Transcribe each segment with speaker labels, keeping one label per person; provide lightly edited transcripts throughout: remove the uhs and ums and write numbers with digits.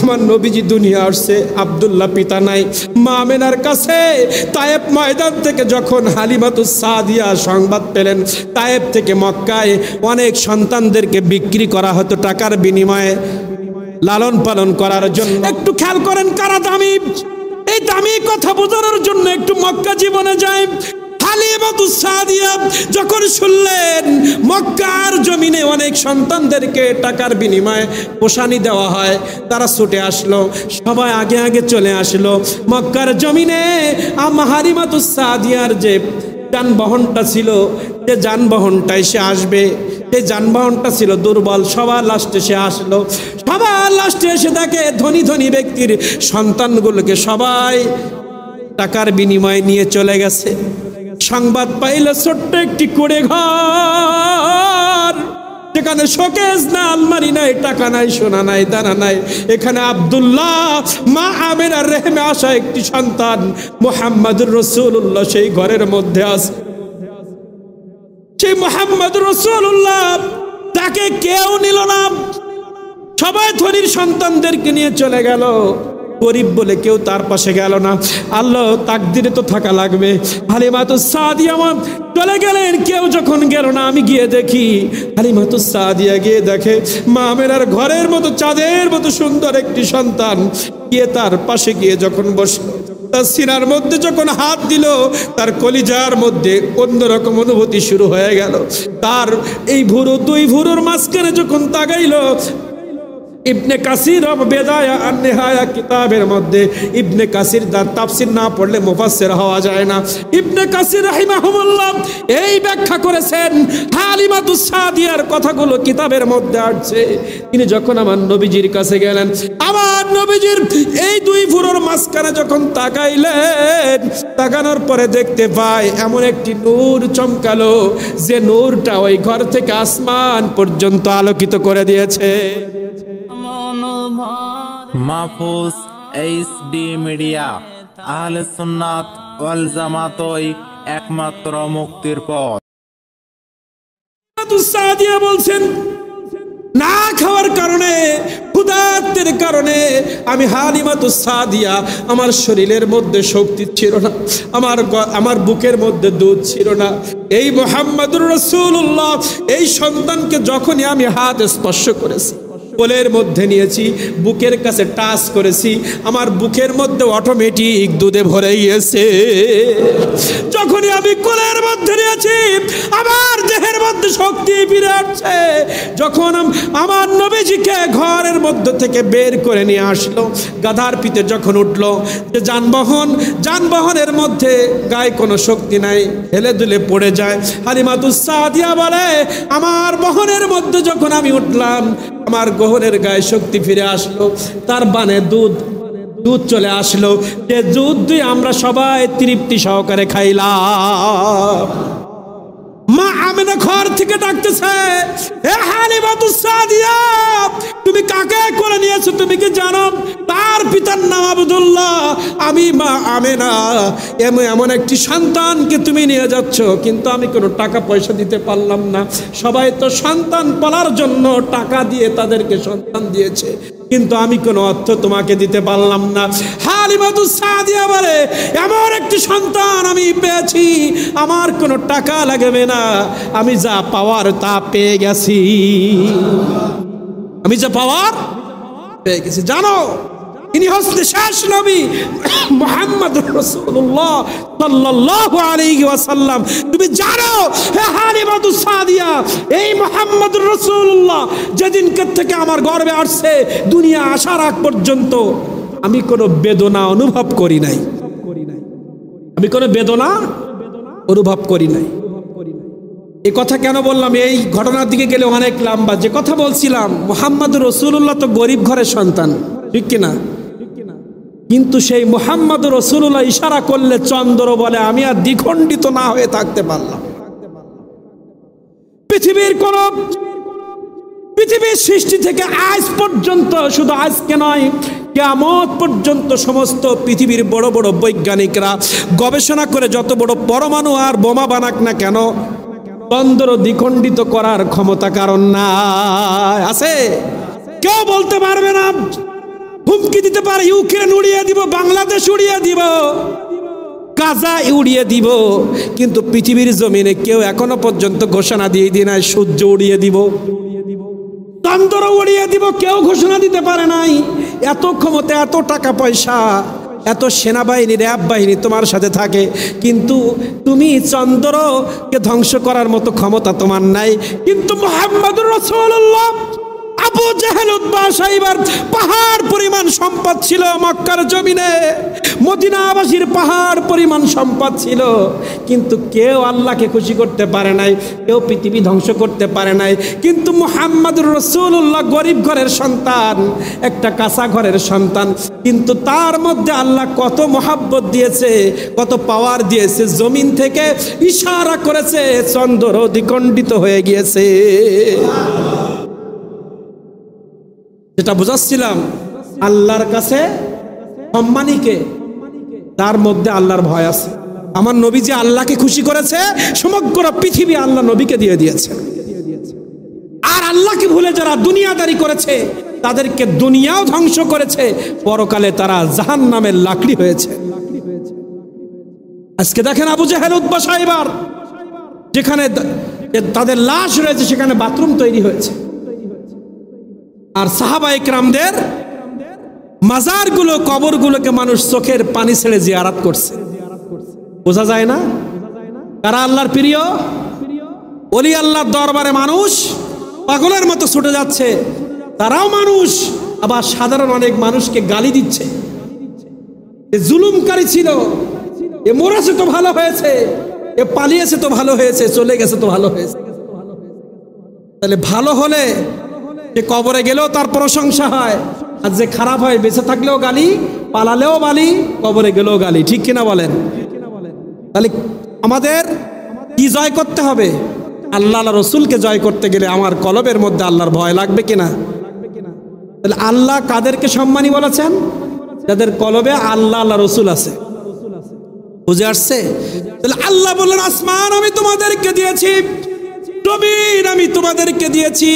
Speaker 1: আমার নবীজি দুনিয়া আসছে, আব্দুল্লাহ পিতা নাই, মা আমেনার কাছে তায়েব ময়দান থেকে যখন হালিমাতুস সাদিয়া সংবাদ পেলেন তায়েব থেকে মক্কায় অনেক সন্তানদেরকে বিক্রি করা হতো টাকার বিনিময়ে লালন পালন করার জন্য। একটু খেয়াল করেন কারা দামি, এই দামি কথা বোঝানোর জন্য একটু মক্কা জীবনে যায়। হালিমাতুস সাদিয়া যখন শুনলেন মক্কার জমিনে অনেক সন্তানদেরকে টাকার বিনিময়ে পোষানি দেওয়া হয়, তারা ছুটে আসলো, সবাই আগে আগে চলে আসলো মক্কার জমিনে। হালিমাতুস সাদিয়ার যে যানবাহনটা ছিল, যে যানবাহনটা এসে আসবে, এই যানবাহনটা ছিল দুর্বল। সবার লাস্টে সে আসলো, সবার লাস্টে এসে দেখে ধনী ধনী ব্যক্তির সন্তানগুলোকে সবাই টাকার বিনিময়ে নিয়ে চলে গেছে। সংবাদ পাইল ছোট্ট একটি কুড়ে ঘর, যেখানে শোকেস না, আলমারি নাই, টাকা নাই, সোনা নাই, দানা নাই। এখানে আব্দুল্লাহ মা আমেনার রেহেমে আসা একটি সন্তান মুহাম্মদুর রাসূলুল্লাহ সেই ঘরের মধ্যে আছে। সেই মুহাম্মদুর রাসূলুল্লাহ তাকে কেউ নিল না, সবাই ধনীর সন্তানদেরকে নিয়ে চলে গেল, গরিব বলে কেউ তার পাশে গেল না। আল্লাহ তাকদিরে তো থাকা লাগবে। হালিমাতুস সাদিয়া চলে গেলেন, কেউ যখন গেল না, আমি গিয়ে দেখি। হালিমাতুস সাদিয়া গিয়ে দেখে মা আমেনার ঘরের মতো চাঁদের মতো সুন্দর একটি সন্তান, গিয়ে তার পাশে গিয়ে যখন বসলো, তার সিনার মধ্যে যখন হাত দিল, তার কলিজার মধ্যে অন্যরকম অনুভূতি শুরু হয়ে গেল। তার এই ভুরু দুই ভুরুর মাঝখানে যখন তাকাইলো, ইবনে কাসির বেদায়া আর নেহায়া কিতাবের মধ্যে, ইবনে কাসির তার তাফসির না পড়লে মুফাসসির হওয়া যায় না। ইবনে কাসির রাহিমাহুল্লাহ এই ব্যাখ্যা করেছেন, হালিমাতুস সাদিয়ার কথাগুলো কিতাবের মধ্যে আসছে। তিনি যখন আমার নবীজির কাছে গেলেন, আমার নবীজির এই দুই ভুরুর মাঝখানে যখন তাকাইলেন, তাকানোর পরে দেখতে পায় এমন একটি নূর চমকালো, যে নূরটা ওই ঘর থেকে আসমান পর্যন্ত আলোকিত করে দিয়েছে।
Speaker 2: মাহফুজ এইচডি মিডিয়া, আহলে সুন্নাত ওয়াল জামাতই একমাত্র মুক্তির পথ।
Speaker 1: সাদিয়া বলছেন, না খাওয়ার কারণে, ক্ষুধার্তের কারণে আমি হালিমাতুস সাদিয়া, আমার শরীরের মধ্যে শক্তি ছিল না, আমার বুকের মধ্যে দুধ ছিল না। এই মুহাম্মদুর রাসূলুল্লাহ এই সন্তানকে যখনই আমি হাত স্পর্শ করেছি, কোলের মধ্যে নিয়েছি, বুকের কাছে টাচ করেছি, আমার বুকের মধ্যে অটোমেটিক দুধে ভরে গিয়েছে। যখনই আমি কোলের মধ্যে নিয়েছি, আমার দেহের মধ্যে শক্তি ফিরে আসছে। যখন আমার নবীজিকে ঘরের মধ্যে থেকে বের করে নিয়ে আসলো, গাধার পিঠে যখন উঠলো, যে যানবাহনের মধ্যে গায়ে কোনো শক্তি নাই, হেলে দুলে পড়ে যায়। হালিমাতুস সাদিয়া বলে, আমার বহনের মধ্যে যখন আমি উঠলাম, আমার গহনের গায়ে শক্তি ফিরে আসলো, তার বানে দুধ চলে আসলো, যে দুধ দিয়ে আমরা সবাই তৃপ্তি সহকারে খাইলাম। মা আমেনা ঘর থেকে ডাকতেছে, হে হালিমাতুস সাদিয়া, তুমি কাকে করে নিয়েছো তুমি কি জানো? তার পিতার নাম আব্দুল্লাহ। আমি মা আমেনা, এমন একটি সন্তানকে তুমি নিয়ে যাচ্ছ, কিন্তু আমি কোনো টাকা পয়সা দিতে পারলাম না। সবাই তো সন্তান পালার জন্য টাকা দিয়ে তাদেরকে সন্তান দিয়েছে, কিন্তু আমি কোনো অর্থ তোমাকে দিতে পারলাম না। হালিমাতুস সাদিয়া বলে, এমন একটি সন্তান আমি পেয়েছি, আমার কোনো টাকা লাগবে না, আমি যা পাওয়ার তা পেয়ে গেছি, আমি যা পাওয়ার পেয়ে গেছি। জানো, ইনি হচ্ছেন শেষ নবী মুহাম্মদুর রাসূলুল্লাহ সাল্লাল্লাহু আলাইহি ওয়াসাল্লাম। তুমি জানো হে হালিমাতুস সাদিয়া, এই মুহাম্মদুর রাসূলুল্লাহ যেদিনকে থেকে আমার গর্ভে আসছে, দুনিয়া আসার আগ পর্যন্ত আমি কোনো বেদনা অনুভব করি নাই, আমি কোনো বেদনা অনুভব করি নাই। এই কথা কেন বললাম? এই ঘটনার দিকে গেলে অনেক লম্বা। যে কথা বলছিলাম, মুহাম্মদুর রাসূলুল্লাহ তো গরিব ঘরের সন্তান, ঠিক কিনা? কিন্তু সেই মুহাম্মদুর রাসূলুল্লাহ ইশারা করলে চন্দ্র বলে, আমি আর দ্বিখণ্ডিত না হয়ে থাকতে পারলাম। পৃথিবীর সৃষ্টি থেকে আজ পর্যন্ত, শুধু আজকে নয়, কিয়ামত পর্যন্ত সমস্ত পৃথিবীর বড় বড় বৈজ্ঞানিকরা গবেষণা করে যত বড় পরমাণু আর বোমা বানাক না কেন, চন্দ্র দ্বিখণ্ডিত করার ক্ষমতা কারণ না আছে, কেউ বলতে পারবে না। হুম তোমার ইউক্রেন উড়িয়ে দিব, বাংলাদেশ উড়িয়ে দিব, গাজা উড়িয়ে দিব, কিন্তু পৃথিবীর জমিনে কেউ এখনো পর্যন্ত ঘোষণা দিয়ে দিয়ে নাই সূর্য উড়িয়ে দিব, চন্দ্র উড়িয়ে দিব, কেউ ঘোষণা দিতে পারে নাই। এত ক্ষমতা, এত টাকা পয়সা, এত সেনাবাহিনী, র্যাব বাহিনী তোমার সাথে থাকে, কিন্তু তুমি চন্দ্রকে ধ্বংস করার মতো ক্ষমতা তোমার নাই। কিন্তু মুহাম্মদুর রাসূলুল্লাহ, আবু জাহেল, উতবা, সাইবার পাহাড় পরিমাণ সম্পদ ছিল মক্কার জমিনে, মদিনাবাসীর পাহাড় পরিমাণ সম্পদ ছিল, কিন্তু কেউ আল্লাহকে খুশি করতে পারে নাই, কেউ পৃথিবী ধ্বংস করতে পারে নাই। কিন্তু মুহাম্মদুর রাসূলুল্লাহ গরিব ঘরের সন্তান, একটা কাঁচা ঘরের সন্তান, কিন্তু তার মধ্যে আল্লাহ কত মহাব্বত দিয়েছে, কত পাওয়ার দিয়েছে, জমিন থেকে ইশারা করেছে চন্দ্র দ্বিখণ্ডিত হয়ে গিয়েছে। যেটা বুঝাচ্ছিলাম, আল্লাহর কাছে সম্মানীকে, তার মধ্যে আল্লাহর ভয় আছে। আমার নবী যে আল্লাহকে খুশি করেছে, সমগ্র পৃথিবী আল্লাহ নবীকে দিয়ে দিয়েছে। আর আল্লাহকে ভুলে যারা দুনিয়াদারি করেছে, তাদেরকে দুনিয়াও ধ্বংস করেছে, পরকালে তারা জাহান্নামের লাকড়ি হয়েছে। আজকে দেখেন আবু জাহেল, উতবা, সাইবার, যেখানে তাদের লাশ রয়েছে সেখানে বাথরুম তৈরি হয়েছে। আর সাহাবা ইকরামদের মাজারগুলো, কবরগুলোকে মানুষ চোখের পানি ছেড়ে জিয়ারত করছে। বোঝা যায় না কারা আল্লাহর প্রিয়? ওলি আল্লাহর দরবারে মানুষ পাগলের মতো ছুটে যাচ্ছে, তারাও মানুষ। আবার সাধারণ অনেক মানুষকে গালি দিচ্ছে, এ জুলুমকারী ছিল, এ মরেছে তো ভালো হয়েছে, এ পালিয়েছে তো ভালো হয়েছে, চলে গেছে তো ভালো হয়েছে। তাহলে ভালো হলে যে কবরে গেলেও তার প্রশংসা হয়, আর যে খারাপ হয় বেঁচে থাকলেও গালি, পালালেও গালি, কবরে গেলেও গালি। ঠিক কিনা বলেন? তাহলে আমাদের কি জয় করতে হবে? আল্লাহ রসুলকে জয় করতে গেলে আমার কলবের মধ্যে আল্লাহর ভয় লাগবে কিনা? তাহলে আল্লাহ কাদেরকে সম্মানী বলেছেন? যাদের কলবে আল্লাহ আল্লাহ রসুল আছে। বুঝে আসছে? তাহলে আল্লাহ বললেন, আসমান আমি তোমাদেরকে দিয়েছি, জমিন আমি তোমাদেরকে দিয়েছি,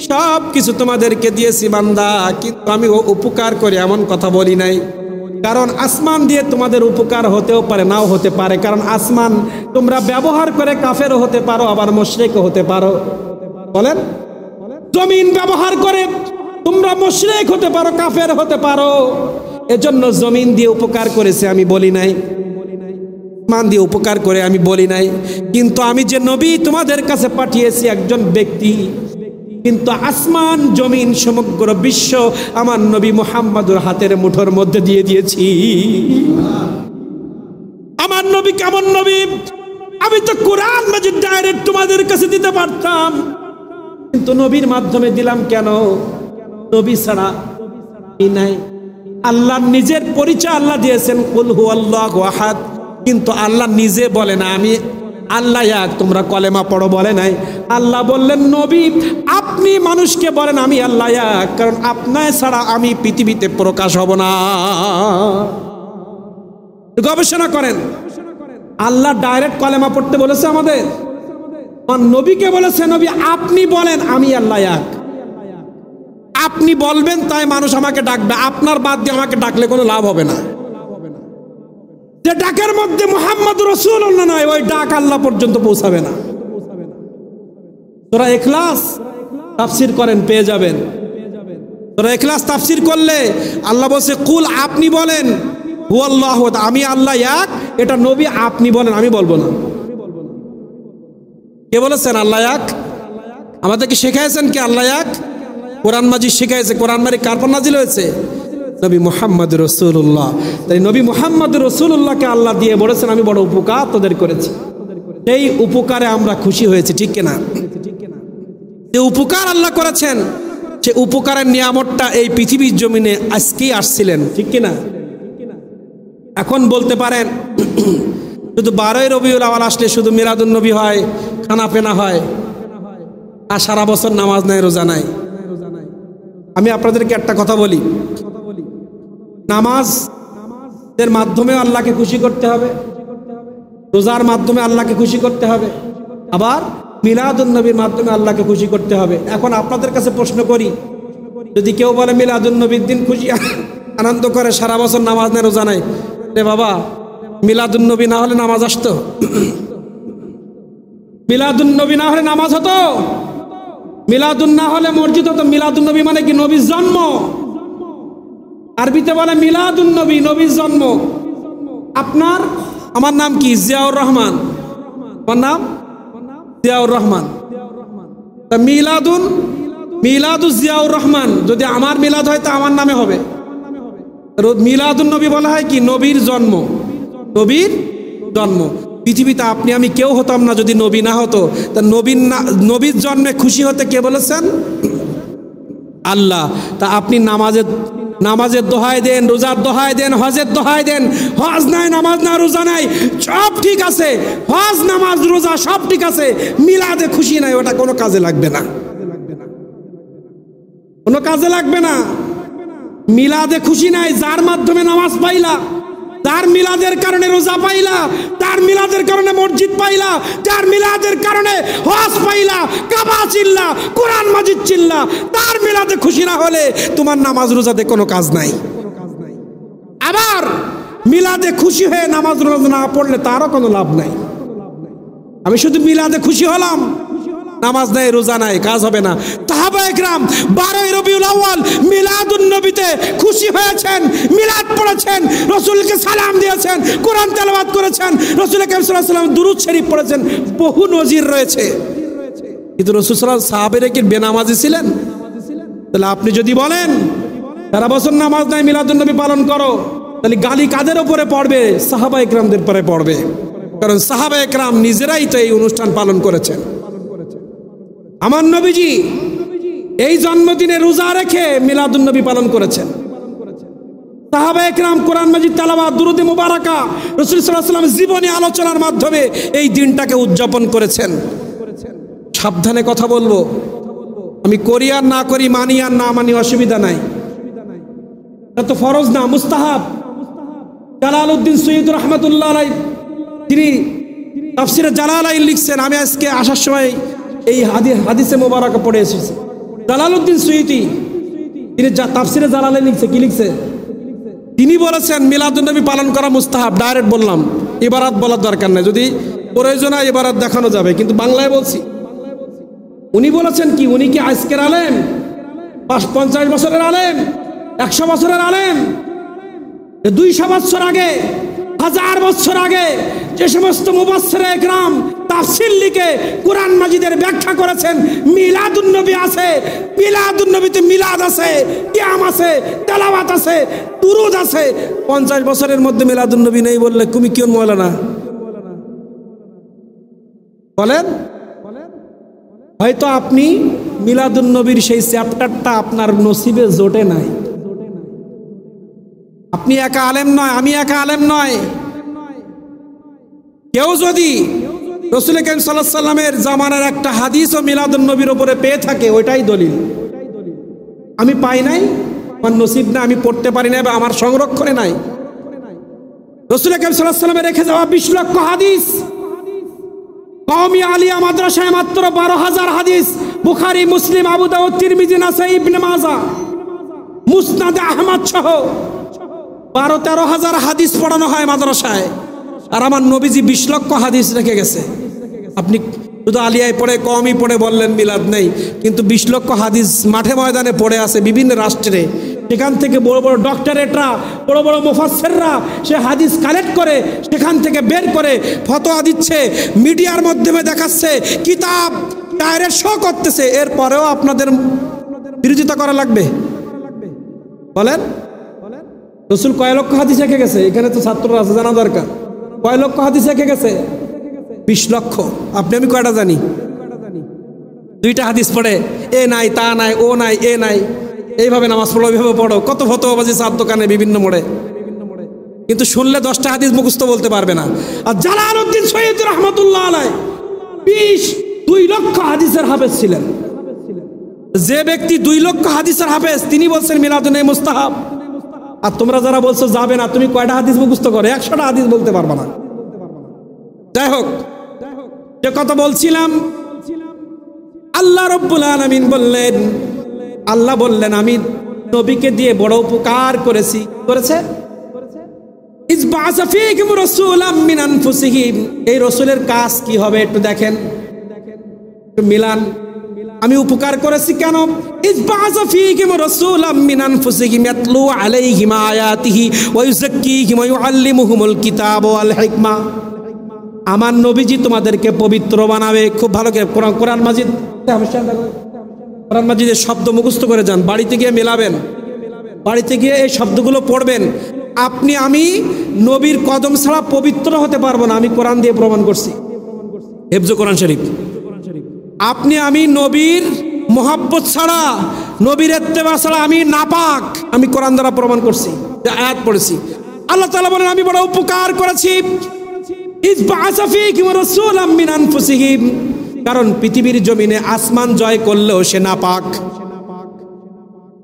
Speaker 1: সব কিছু তোমাদেরকে দিয়েছি বান্দা, কিন্তু আমি উপকার করে এমন কথা বলি নাই। কারণ আসমান দিয়ে তোমাদের উপকার হতেও পারে, নাও হতে পারে। কারণ আসমান তোমরা ব্যবহার করে কাফেরও হতে পারো, আবার মুশরিকও হতে পারো। বলেন, জমিন ব্যবহার করে তোমরা মুশরিক হতে পারো, কাফের হতে পারো। এজন্য জমিন দিয়ে উপকার করেছে আমি বলি নাই, মান দিয়ে উপকার করে আমি বলি নাই। কিন্তু আমি যে নবী তোমাদের কাছে পাঠিয়েছি একজন ব্যক্তি, কিন্তু আসমান জমিন সমগ্র বিশ্ব আমার নবী মুহাম্মদুর হাতের মুঠোর মধ্যে দিয়ে দিয়েছি। আমার নবী কেমন নবী? আমি তো কোরআন মাজিদ ডাইরেক্ট তোমাদের কাছে দিতে পারতাম, কিন্তু নবীর মাধ্যমে দিলাম কেন? নবী ছাড়া নাই। আল্লাহ নিজের পরিচয় আল্লাহ দিয়েছেন, কুল হুয়াল্লাহু আহাদ, কিন্তু আল্লাহ নিজে বলে না আমি আল্লাহ এক, তোমরা কলেমা পড়ো বলে নাই। আল্লাহ বললেন, নবী আপনি মানুষকে বলেন আমি আল্লাহ এক, কারণ আপনার ছাড়া আমি পৃথিবীতে প্রকাশ হব না। গবেষণা করেন, আল্লাহ ডাইরেক্ট কলেমা পড়তে বলেছে আমাদের, আমার নবীকে বলেছে, নবী আপনি বলেন আমি আল্লাহ এক। আপনি বলবেন তাই মানুষ আমাকে ডাকবে, আপনার বাদ দিয়ে আমাকে ডাকলে কোনো লাভ হবে না। যে ডাকের মধ্যে মুহাম্মদ রাসূলুল্লাহ নাই, ওই ডাক আল্লাহ পর্যন্ত পৌঁছাবে না। সূরা ইখলাস তাফসীর করেন, পেয়ে যাবেন। সূরা ইখলাস তাফসীর করলে আল্লাহ বলছে, কুল আপনি বলেন হুয়াল্লাহু আহাদ, আমি আল্লাহ এক। এটা নবী আপনি বলেন, আমি বলবো না। কে বলেছেন আল্লাহ এক? আমাদেরকে শেখাইছেন কি আল্লাহ এক? কোরআন মাজিদ শেখাইছে। কোরআন মাজিদ কার পর নাজিল হয়েছে? নবী মুহাম্মদ রাসূলুল্লাহ। তাই নবী মুহাম্মদ রাসূলুল্লাহকে আল্লাহ দিয়ে বলেছেন, আমি বড় উপকার তোদের করেছি। এই উপকারে আমরা খুশি হয়েছি, ঠিক কিনা? যে উপকার আল্লাহ করেছেন, সে উপকারের নিয়ামতটা এই পৃথিবীর জমিনে আজকেই আসছিলেন, ঠিক কিনা? এখন বলতে পারেন শুধু 12ই রবিউল আউয়াল আসলে শুধু মিলাদুন নবী হয়, খানা পেনা হয়, আর সারা বছর নামাজ নাই, রোজা নাই। আমি আপনাদেরকে একটা কথা বলি, নামাজের মাধ্যমে আল্লাহকে খুশি করতে হবে, রোজার মাধ্যমে আল্লাহকে খুশি করতে হবে, আবার মিলাদুন নবীর মাধ্যমে আল্লাহকে খুশি করতে হবে। এখন আপনাদের কাছে প্রশ্ন করি, যদি কেউ বলে মিলাদুন নবীর দিন খুশি আনন্দ করে, সারা বছর নামাজ নেই, রোজা নাই। রে বাবা, মিলাদুন্নবী না হলে নামাজ আসতো? মিলাদুন্নবী না হলে নামাজ হতো? মিলাদুন না হলে মসজিদ হতো? মিলাদুন্নবী মানে কি? নবীর জন্ম। আরবিতে বলে মিলাদুন্নবী, নবীর জন্ম। আমার নাম কি? জিয়াউর রহমান। আমার নাম জিয়াউর রহমান। মিলাদুল জিয়াউর রহমান, যদি আমার মিলাদ হয় তা আমার নামে হবে। মিলাদুন নবী বলা হয় কি? নবীর জন্ম। নবীর জন্ম। পৃথিবীতে আপনি আমি কেউ হতাম না যদি নবী না হতো। তা নবীর জন্মে খুশি হতে কে বলেছেন? আল্লাহ। তা আপনি নামাজের দোহাই দেন, রোজার দোহাই দেন, হজের দোহাই দেন। হজ নাই, নামাজ না, রোজা নাই, সব ঠিক আছে। হজ, নামাজ, রোজা সব ঠিক আছে, মিলাদে খুশি নাই, ওটা কোনো কাজে লাগবে না, কোনো কাজে লাগবে না। মিলাদে খুশি নাই, যার মাধ্যমে নামাজ পাইলা, তার মিলাদের কারণে রোজা পাইলা, তার মিলাদের কারণে মসজিদ পাইলা, তার মিলাদের কারণে হজ পাইলা, কাবা চিল্লা, কোরআন মাজিদ চিল্লা, তার মিলাদে খুশি না হলে তোমার নামাজ রোজাতে কোনো কাজ নাই। আবার মিলাদে খুশি হয়ে নামাজ রোজা না পড়লে তারও কোনো লাভ নাই। আমি শুধু মিলাদে খুশি হলাম, নামাজ নাই, রোজা নাই, কাজ হবে না। সাহাবায়ে কেরাম 12 রবিউল আউয়াল মিলাদুন নবীতে খুশি হয়েছেন, মিলাদ পড়েছেন, রাসূলকে সালাম দিয়েছেন, কোরআন তেলাওয়াত করেছেন, রাসূল কারীম সাল্লাল্লাহু আলাইহি ওয়াসাল্লাম দুরূদ শরীফ পড়েছেন। বহু নজির রয়েছে। কিন্তু রাসূল সাল্লাল্লাহু আলাইহি ওয়াসাল্লাম সাহাবারা কি বেনামাজি ছিলেন? তাহলে আপনি যদি বলেন সারা বছর নামাজ নাই, মিলাদুন নবী পালন করো, তাহলে গালি কাদের উপরে পড়বে? সাহাবায়ে কেরামদের উপরে পড়বে। কারণ সাহাবায়ে কেরাম নিজেরাই তো এই অনুষ্ঠান পালন করেছেন। আমার নবীজি এই জন্মদিনে রোজা রেখে মিলাদুন নবী পালন করেছেন। সাহাবায়ে কেরাম কোরআন মাজিদ তেলাওয়াত, দুরূদে মুবারাকা, রাসূল সাল্লাল্লাহু আলাইহি ওয়াসাল্লাম জীবনী আলোচনার মাধ্যমে এই দিনটাকে উদযাপন করেছেন। সাবধানে কথা বলবো, আমি করি আর না করি, মানি আর না মানি, অসুবিধা নাই, এটা তো ফরজ না, মুস্তাহাব। জালালউদ্দিন সুয়ুতী রাহমাতুল্লাহ আলাইহি তিনি তাফসীরে জালালাইন লিখছেন। আমি আজকে আসার সময় এই হাদিসে মুবারাকা পড়ে এসেছি। জালালউদ্দিন সুয়ুতী তিনি তাফসীরে জালালাইন লিখছে, কি লিখছে? তিনি বলেছেন মিলাদুন নবী পালন করা মুস্তাহাব। ডাইরেক্ট বললাম, ইবারাত বলার দরকার নাই, যদি প্রয়োজন হয় ইবারাত দেখানো যাবে, কিন্তু বাংলায় বলছি। উনি বলেছেন কি? উনি কি আজকের আলেম? 50 বছরের আলেম? 100 বছরের আলেম? 200 বছর আগে, 1000 বছর আগে যে সমস্ত মুফাসসিরে ইকরাম তাফসীর লিখে কোরআন মাজিদের ব্যাখ্যা করেছেন, মিলাদুন নবী আছে, মিলাদুন নবীতে মিলাদ আছে, কিয়াম আছে, তেলাওয়াত আছে, দুরূদ আছে। 50 বছরের মধ্যে মিলাদুন নবী নেই বললে তুমি কি মৌলানা বলেন? হয়তো আপনি মিলাদুন নবীর সেই চ্যাপ্টারটা আপনার নসিবে জোটে নাই। আপনি একা আলেম নয়, আমি একা আলেম নয়। কেউ যদি রাসূল কারীম সাল্লাল্লাহু আলাইহি ওয়াসাল্লামের জামানার একটা হাদিস ও মিলাদুন নবীর উপরে পেয়ে থাকে, ওইটাই দলিল। আমি পাই নাই, আমার নসিব না, আমি পড়তে পারি না, বা আমার সংরক্ষণে নাই। রাসূল কারীম সাল্লাল্লাহু আলাইহি ওয়াসাল্লামের রেখে যাওয়া 20 লক্ষ হাদিস, কওমি আলিয়া মাদ্রাসায় মাত্র 12,000 হাদিস, বুখারী, মুসলিম, আবু দাউদ, তিরমিজি, নাসাই, ইবনে মাজাহ, মুসনাদ আহমদ সহ 12-13 হাজার হাদিস পড়ানো হয় মাদ্রাসায়। আর আমার নবীজি 20 লক্ষ হাদিস রেখে গেছে। আপনি শুধু আলিয়ায় পড়ে, কওমি পড়ে বললেন মিলাদ নেই, কিন্তু 20 লক্ষ হাদিস মাঠে ময়দানে পড়ে আছে বিভিন্ন রাষ্ট্রে। সেখান থেকে বড় বড় ডক্টরেটরা, বড় বড় মুফাসসিররা সে হাদিস কালেক্ট করে সেখান থেকে বের করে ফতোয়া দিচ্ছে, মিডিয়ার মাধ্যমে দেখাচ্ছে, কিতাব ডাইরেক্ট শো করতেছে। এরপরেও আপনাদের বিরোধিতা করা লাগবে? বলেন, রাসূল কয় লক্ষ হাদিস রেখে গেছে? এখানে তো ছাত্ররা আছে, জানা দরকার। কয় লক্ষ হাদিস রেখে গেছে? 20 লক্ষ। আপনি আমি কয়টা জানি? 2টা হাদিস পড়ে, এ নাই, তা নাই, ও নাই, এ নাই, এইভাবে নামাজ পড়ো, এইভাবে পড়ো, কত ফতোয়াবাজি চার দোকানে বিভিন্ন মোড়ে। কিন্তু শুনলে 10টা হাদিস মুখস্থ বলতে পারবে না। আর জালালউদ্দিন সুয়ুতী রাহমাতুল্লাহ আলাইহি 2 লক্ষ হাদিসের হাফেজ ছিলেন। যে ব্যক্তি 2 লক্ষ হাদিসের হাফেজ, তিনি বলছেন মিলাদুন নবী মুস্তাহাব। আর তোমরা যারা বলছো যাবে না, তুমি কয়টা হাদিস মুখস্থ করো? 100টা হাদিস বলতে পারবে না। যাই হোক, যে কথা বলছিলাম, আল্লাহ রাব্বুল আলামিন বললেন, আল্লাহ বললেন আমি নবীকে দিয়ে বড় উপকার করেছি, করেছে। ইজ বাআসা ফীকুম রাসূলাম মিন আনফুসিহিম, এই রাসূলের কাজ কি হবে একটু দেখেন, একটু মিলান। আমি উপকার করেছি কেন? ইজ বাআসা ফীকুম রাসূলাম মিন আনফুসিহিম ইয়াতলু আলাইহিম আয়াতিহি ওয়া ইউযাক্কিহিম ওয়া ইউআল্লিমুহুমুল কিতাব ওয়াল হিকমা। আমার নবীজি তোমাদেরকে পবিত্র বানাবে। খুব ভালো করে কোরআন মাজিদ, কোরআন মাজিদের শব্দ মুখস্থ করে যান, বাড়িতে গিয়ে মেলাবেন, বাড়িতে গিয়ে এই শব্দগুলো পড়বেন। আপনি আমি নবীর কদম ছাড়া পবিত্র হতে পারবো না, আমি কোরআন দিয়ে প্রমাণ করছি, হেফজ কোরআন শরীফ। আপনি আমি নবীর মোহাব্বত ছাড়া, নবীর ইত্তেবা ছাড়া আমি নাপাক, আমি কোরআন দ্বারা প্রমাণ করছি, আয়াত পড়েছি। আল্লাহ তাআলা বলেন আমি বড় উপকার করেছি। ইজ বাআসা ফীকুম রাসূলাম মিন আনফুসিহিম, কারণ পৃথিবীর জমিনে আসমান জয় করলেও সে নাপাক।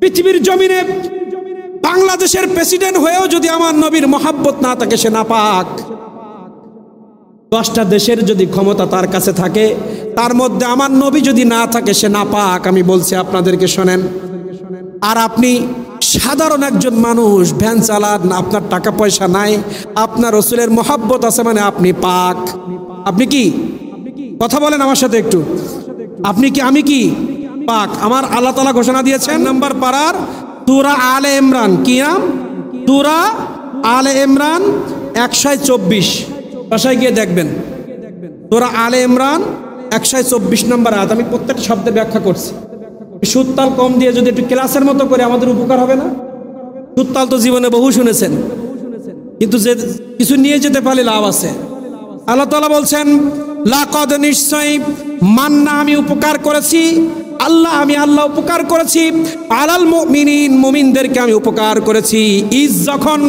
Speaker 1: পৃথিবীর জমিনে বাংলাদেশের প্রেসিডেন্ট হয়েও যদি আমার নবীর মোহাব্বত না থাকে সে নাপাক। 10টা দেশের যদি ক্ষমতা তার কাছে থাকে, তার মধ্যে আমার নবী যদি না থাকে সে নাপাক। আমি বলছি আপনাদেরকে, শোনেন। আর আপনি সাধারণ একজন মানুষ, ভ্যান চালান, আপনার টাকা পয়সা নাই, আপনার রাসূলের মোহাব্বত আছে, মানে আপনি পাক। আপনি কি? কথা বলেন আমার সাথে একটু। আপনি কি? আমি কি? পাক। আমার আল্লাহ তাআলা ঘোষণা দিয়েছেন নাম্বার পারার সূরা আলে ইমরান। কি নাম? সূরা আলে ইমরান 124, ভাষায় গিয়ে দেখবেন। সূরা আলে ইমরান 124 নম্বর আয়াত। আমি প্রত্যেকটা শব্দের ব্যাখ্যা করছি। সুত্তাল কম দিয়ে যদি একটু ক্লাসের মতো করে আমাদের উপকার হবে না? সুত্তাল তো জীবনে বহু শুনেছেন, কিন্তু যে কিছু নিয়ে যেতে পারলে লাভ আছে। আল্লাহ তাআলা বলছেন লাকাদ, নিশ্চয়, মান্না, আমি উপকার করেছি, আমি আল্লাহ উপকার করেছি, আলাল মুমিনিন, মুমিনদেরকে আমি উপকার করেছি। ইজ, যখন,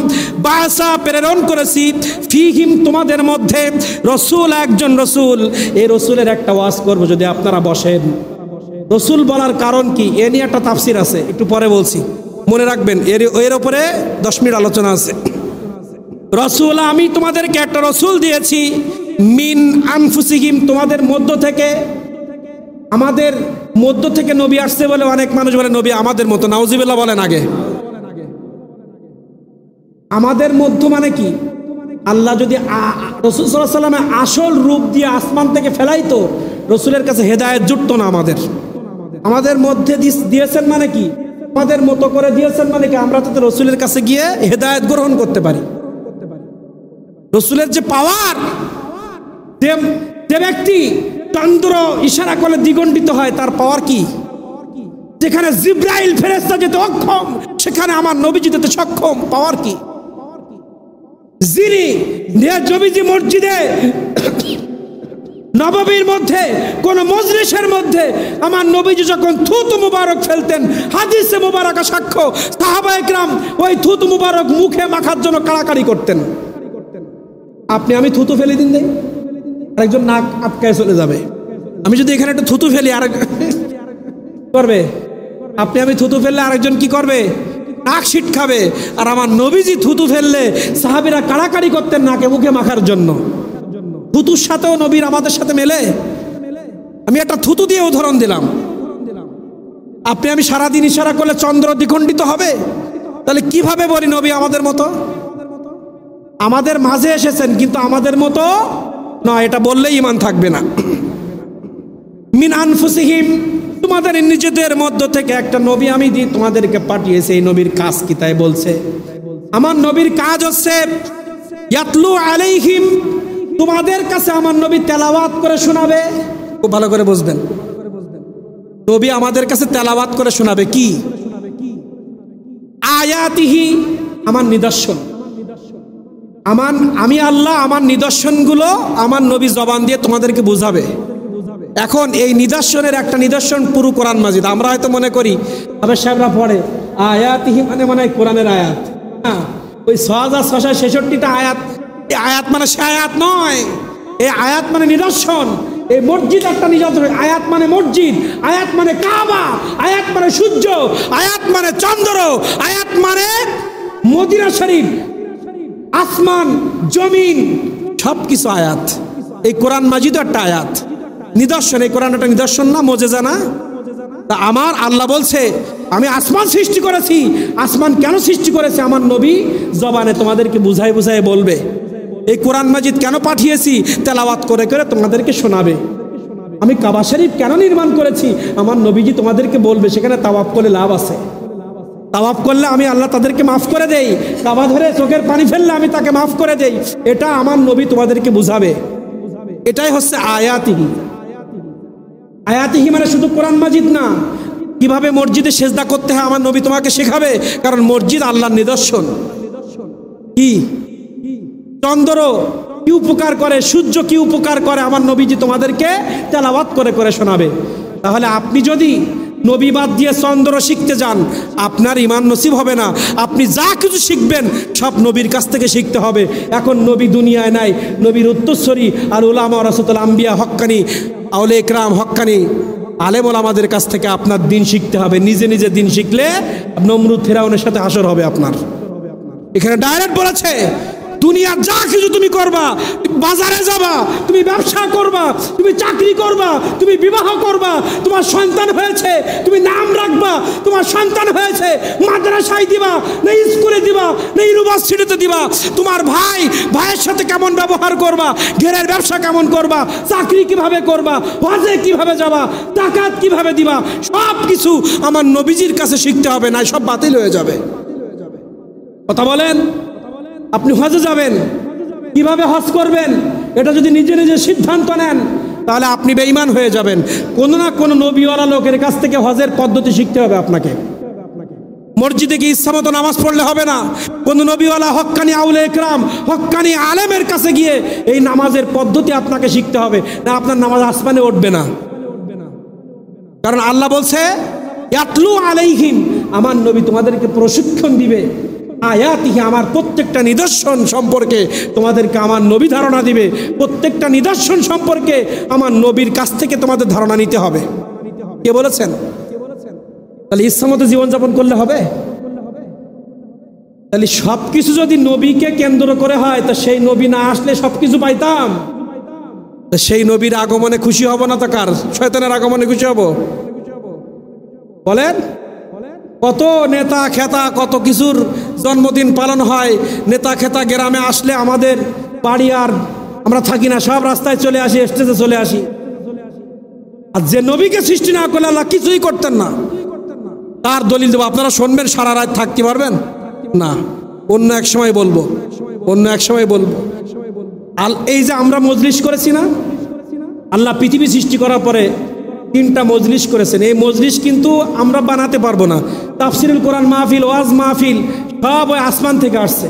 Speaker 1: বাসা, প্রেরণ করেছি, ফীহিম, তোমাদের মধ্যে, রাসূল, একজন রাসূল। এই রাসূলের একটা ওয়াজ করব, যদি আপনারা বসেন। রাসূল বলার কারণ কি, এ নিয়ে একটা তাফসীর আছে, একটু পরে বলছি, মনে রাখবেন। এর উপরে 10 মিনিট আলোচনা আছে। রাসূল, আমি তোমাদেরকে একটা রাসূল দিয়েছি, মিন আনফুসিহিম, তোমাদের মধ্য থেকে। আমাদের মধ্য থেকে নবী আসছে বলে অনেক মানুষ বলে নবী আমাদের মতো। নাউজুবিল্লাহ বলেন আগে। আমাদের মধ্য মানে কি? আল্লাহ যদি রাসূল সাল্লাল্লাহু আলাইহি ওয়াসাল্লামের আসল রূপ দিয়ে আসমান থেকে ফেলাইতো, রাসূলের কাছে হেদায়েত জুটতো না। আমাদের মধ্যে দিয়েছেন মানে কি? আমাদের মতো করে দিয়েছেন মানে কি? আমরা তো রাসূলের কাছে গিয়ে হেদায়েত গ্রহণ করতে পারি। রাসূলের যে পাওয়ার, যে ব্যক্তি চন্দ্র ইশারা করলে দ্বিগণ্ডিত হয়, তার পাওয়ার কি? যেখানে জিব্রাইল ফেরেশতা যেতে অক্ষম, সেখানে আমার নবীজি যেতে সক্ষম। পাওয়ার কি? যিনি নবীজি মসজিদে নববীর মধ্যে, কোন মজলিসের মধ্যে আমার নবীজি যখন থুতু মুবারক ফেলতেন, হাদিসে মুবারকা সাক্ষ্য, সাহাবায়ে কেরাম ওই থুতু মুবারক মুখে মাখার জন্য কাড়াকাড়ি করতেন। আপনি আমি থুতু ফেলে দিন দেই, আরেকজন নাক আটকায় চলে যাবে। আমি যদি এখানে একটু থুতু ফেলি, আরেক করবে। আপনি আমি থুতু ফেললে আরেকজন কি করবে? নাক শীত খাবে। আর আমার নবীজি থুতু ফেললে সাহাবীরা কাড়াকাড়ি করতেন নাকে মুখে মাখার জন্য। থুতুর সাথেও নবীর আমাদের সাথে মেলে। আমি একটা থুতু দিয়ে উদাহরণ দিলাম। আপনি আমি সারাদিন ইশারা করলে চন্দ্র দ্বিখণ্ডিত হবে? তাহলে কিভাবে বলি নবী আমাদের মতো? আমাদের মাঝে এসেছেন, কিন্তু আমাদের মতো না, এটা বললেই ঈমান থাকবে না। মিন আনফুসিহিম, তোমাদের নিজেদের মধ্য থেকে একটা নবী আমি দিয়ে তোমাদেরকে পাঠিয়েছি। এই নবীর কাজ কি? তাই বলছে আমার নবীর কাজ হচ্ছে ইয়াতলু আলাইহিম, তোমাদের কাছে আমার নবী তেলাওয়াত করে শোনাবে। খুব ভালো করে বুঝবেন, নবী আমাদের কাছে তেলাওয়াত করে শোনাবে কি? আয়াতিহি, আমার নিদর্শন। আমি আল্লাহ আমার নিদর্শনগুলো আমার নবী জবান দিয়ে তোমাদেরকে বুঝাবে। এখন এই নিদর্শনের একটা নিদর্শন পুরো কোরআন মাজিদ। আমরা হয়তো মনে করি আবার সাহেবরা পড়ে আয়াতিহি মানে কোরআনের আয়াত, ওই 6666টা আয়াত। এই আয়াত মানে সে আয়াত নয়, এই আয়াত মানে নিদর্শন। এই মসজিদ একটা নিদর্শন। আয়াত মানে মসজিদ, আয়াত মানে কাবা, আয়াত মানে সূর্য, আয়াত মানে চন্দ্র, আয়াত মানে মদিনা শরীফ, আসমান, জমিন, সবকিছু আয়াত। এই কোরআন মাজিদও একটা আয়াত, নিদর্শন। এই কোরআন একটা নিদর্শন না, মুজিজা না? তা আমার আল্লাহ বলছে আমি আসমান সৃষ্টি করেছি। আসমান কেন সৃষ্টি করেছে আমার নবী জবানে তোমাদেরকে বুঝাই বুঝাই বলবে। এই কোরআন মাজিদ কেন পাঠিয়েছি তেলাওয়াত করে করে তোমাদেরকে শোনাবে। আমি কাবা শরীফ কেন নির্মাণ করেছি আমার নবীজি তোমাদেরকে বলবে। সেখানে তাওয়াফ করলে লাভ আছে। তাওয়াফ করলে আমি আল্লাহ তাদেরকে মাফ করে দেই। কাবা ধরে চোখের পানি ফেললে আমি তাকে মাফ করে দেই। এটা আমার নবী তোমাদেরকে বুঝাবে। এটাই হচ্ছে আয়াতিহি। আয়াতিহি মানে শুধু কোরআন মাজিদ না, কিভাবে মসজিদে সেজদা করতে হয় আমার নবী তোমাকে শেখাবে। কারণ মসজিদ আল্লাহর নিদর্শন। কি চন্দ্র কি উপকার করে, সূর্য কি উপকার করে আমার নবীজি তোমাদেরকে তেলাওয়াত করে করে শোনাবে। তাহলে আপনি যদি নবী বাদ দিয়ে চন্দ্র শিখতে যান আপনার ঈমান নসিব হবে না। আপনি যা কিছু শিখবেন সব নবীর কাছ থেকে শিখতে হবে। এখন নবী দুনিয়ায় নাই, নবীর উত্তরসূরি আর উলামা ওয়ারাসাতুল আম্বিয়া হক্কানি আউলিয়া ইকরাম হক্কানি আলেম ওলামাদের কাছ থেকে আপনার দিন শিখতে হবে। নিজে নিজে দিন শিখলে নমরুদ ফেরাউনের সাথে হাসর হবে আপনার। এখানে ডাইরেক্ট বলেছে দুনিয়ার যা কিছু তুমি করবা, বাজারে যাবা, তুমি ব্যবসা করবা, তুমি চাকরি করবা, তুমি বিবাহ করবা, তোমার সন্তান হয়েছে তুমি নাম রাখবা, তোমার সন্তান হয়েছে মাদ্রাসায় দিবা না স্কুলে দিবা না ইউনিভার্সিটিতে দিবা, তোমার ভাইয়ের সাথে কেমন ব্যবহার করবা, ঘেরের ব্যবসা কেমন করবা, চাকরি কিভাবে করবা, হজে কিভাবে যাবা, যাকাত কিভাবে দিবা, সব কিছু আমার নবীজির কাছে শিখতে হবে, না সব বাতিল হয়ে যাবে। কথা বলেন। আপনি হজে যাবেন, কিভাবে হজ করবেন এটা যদি নিজে নিজে সিদ্ধান্ত নেন তাহলে আপনি বেঈমান হয়ে যাবেন। কোনো না কোনো নবীওয়ালা লোকের কাছ থেকে হজের পদ্ধতি শিখতে হবে আপনাকে। মসজিদে গিয়ে ইচ্ছামতো নামাজ পড়লে হবে না। কোনো নবীওয়ালা হক্কানি আউলিয়া ইকরাম হক্কানি আলেমের কাছে গিয়ে এই নামাজের পদ্ধতি আপনাকে শিখতে হবে, না আপনার নামাজ আসমানে উঠবে না। কারণ আল্লাহ বলছে ইয়াতলু আলাইহিম, আমার নবী তোমাদেরকে প্রশিক্ষণ দিবে আয়াতিহি, আমার প্রত্যেকটা নিদর্শন সম্পর্কে তোমাদেরকে আমার নবী ধারণা দিবে। প্রত্যেকটা নিদর্শন সম্পর্কে আমার নবীর কাছ থেকে তোমাদের ধারণা নিতে হবে। কে বলেছেন? তাহলে ইচ্ছামতো জীবনযাপন করলে হবে? তাহলে সবকিছু যদি নবীকে কেন্দ্র করে হয় তা সেই নবী না আসলে সবকিছু পাইতাম। সেই নবীর আগমনে খুশি হব না তো কার? শয়তানের আগমনে খুশি হব? বলেন। কত নেতা খেতা কত কিছুর জন্মদিন পালন হয়। নেতা খেতা গ্রামে আসলে আমাদের বাড়ি আর আমরা থাকি না, সব রাস্তায় চলে আসি, স্টেজে চলে আসি। আর যে নবীকে সৃষ্টি না করলে আল্লাহ কিছুই করতেন না। তার দলিল দেবো, আপনারা শুনবেন, সারা রাত থাকতে পারবেন না। অন্য এক সময় বলবো, অন্য এক সময় বলবো। এই যে আমরা মজলিস করেছি না, আল্লাহ পৃথিবী সৃষ্টি করার পরে 3টা মজলিস করেছেন। এই মজলিস কিন্তু আমরা বানাতে পারবো না। তাফসিরুল কোরআন মাহফিল, ওয়াজ মাহফিল সব ওই আসমান থেকে আসছে।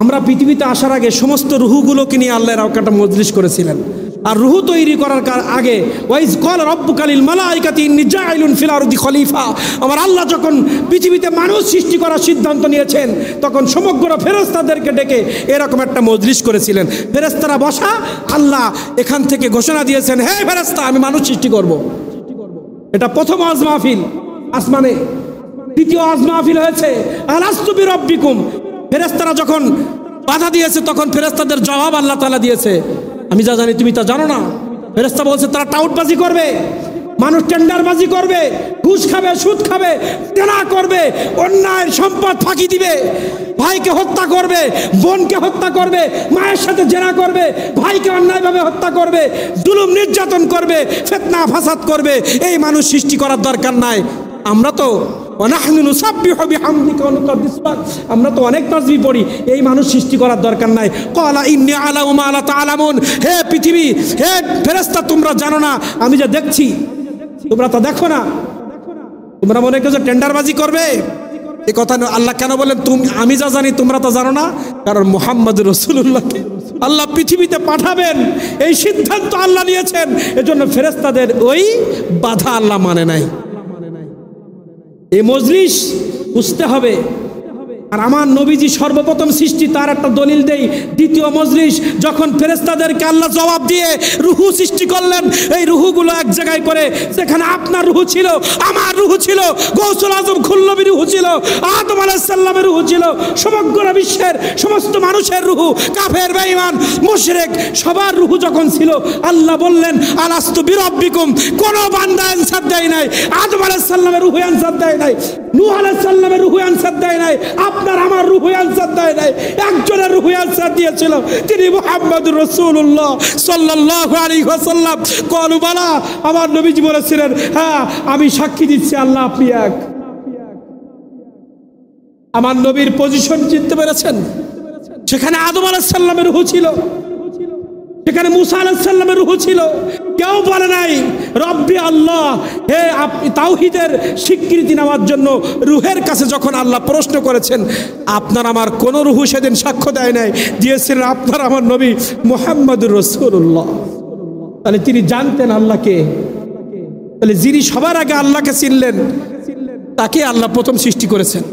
Speaker 1: আমরা পৃথিবীতে আসার আগে সমস্ত রুহুগুলোকে নিয়ে আল্লাহ একটা মজলিস করেছিলেন। আর রুহু তৈরি করার আগে ওয়াইজ ক্বালা রাব্বুকা লিল মালাইকাতি ইন্নী জাইলুন ফিল আরদি খলিফা, আমার আল্লাহ যখন পৃথিবীতে মানুষ সৃষ্টি করার সিদ্ধান্ত নিয়েছেন তখন সমগ্র ফেরেশতাদেরকে ডেকে এরকম একটা মজলিস করেছিলেন। ফেরেশতারা বসা, আল্লাহ এখান থেকে ঘোষণা দিয়েছেন, হে ফেরেশতা আমি মানুষ সৃষ্টি করব। এটা প্রথম ওয়াজ মাহফিল আসমানে। দ্বিতীয় ওয়াজ মাহফিল হয়েছে আলাস্তু বিরাব্বিকুম। ফেরেশতারা যখন বাধা দিয়েছে তখন ফেরেশতাদের জবাব আল্লাহ তাআলা দিয়েছে, আমি যা জানি তুমি তা জানো না। ফেরেশতা বলছে তারা টাউটবাজি করবে, মানুষ টেন্ডারবাজি করবে, ঘুষ খাবে, সুদ খাবে, জেনা করবে, অন্যায়ের সম্পদ ফাঁকি দিবে, ভাইকে হত্যা করবে, বোনকে হত্যা করবে, মায়ের সাথে জেনা করবে, ভাইকে অন্যায়ভাবে হত্যা করবে, জুলুম নির্যাতন করবে, ফিতনা ফাসাদ করবে। এই মানুষ সৃষ্টি করার দরকার নাই। আমরা তো আমরা তো অনেক তাসবিহ পড়ি, এই মানুষ সৃষ্টি করার দরকার নাই। ক্বালা ইন্নী আ'লামু মা লা তা'লামুন, হে পৃথিবী, হে ফেরেশতা তোমরা জানো না আমি যা দেখছি তোমরা তা দেখো না। তোমরা মনে করছো টেন্ডারবাজি করবে, এই কথা আল্লাহ কেন বলেন আমি যা জানি তোমরা তা জানো না? কারণ মুহাম্মদুর রাসূলুল্লাহকে আল্লাহ পৃথিবীতে পাঠাবেন এই সিদ্ধান্ত আল্লাহ নিয়েছেন। এজন্য ফেরেশতাদের ওই বাধা আল্লাহ মানে নাই। এই মজলিস বুঝতে হবে আর আমার নবীজি সর্বপ্রথম সৃষ্টি, তার একটা দলিল দেই। দ্বিতীয় মজলিস যখন ফেরেশতাদেরকে আল্লাহ জবাব দিয়ে রুহু সৃষ্টি করলেন, এই রুহুগুলো এক জায়গায় করে, সেখানে আপনার রুহু ছিল, আমার রুহু ছিল, গৌসুল আজম খুল্লবীর রুহু ছিল, আদম আলাইহিস সালামের রুহু ছিল, সমগ্র বিশ্বের সমস্ত মানুষের রুহু, কাফের বেঈমান মুশরিক সবার রুহু যখন ছিল, আল্লাহ বললেন আলাস্তু বিরাব্বিকুম। কোন বান্দা অ্যানসার দেয় নাই। আদম আলাইহিস সালামের রুহু অ্যানসার দেয় নাই, নূহ আলাইহিস সালামের রুহু অ্যানসার দেয় নাই, আপনার আমার রুহু অ্যানসার দেয় নাই। একজনের রুহু অ্যানসার দিয়েছিল, তিনি মুহাম্মদুর রাসূলুল্লাহ সাল্লাল্লাহু আলাইহি ওয়াসাল্লাম। ক্বালু বালা, আমার নবীজি বলেছিলেন, হ্যাঁ আমি সাক্ষী দিচ্ছি আল্লাহ আপনি এক। আমার নবীর পজিশন চিনতে পেরেছেন? সেখানে আদম আলাইহিস সালামের রূহ ছিল, সেখানে মুসা আলাইহিস সালামের রূহ ছিল। কেউ বলে নাই রব্বি আল্লাহ, হে আপনি তাওহীদের স্বীকৃতি নেওয়ার জন্য রূহের কাছে যখন আল্লাহ প্রশ্ন করেছেন, আপনার আমার কোন রূহ সেদিন সাক্ষ্য দেয় নাই, দিয়েছিলেন আপনার আমার নবী মুহাম্মদুর রাসূলুল্লাহ। তাহলে তিনি জানতেন আল্লাহকে। তাহলে যিনি সবার আগে আল্লাহকে চিনলেন, তাকে আল্লাহ প্রথম সৃষ্টি করেছেন।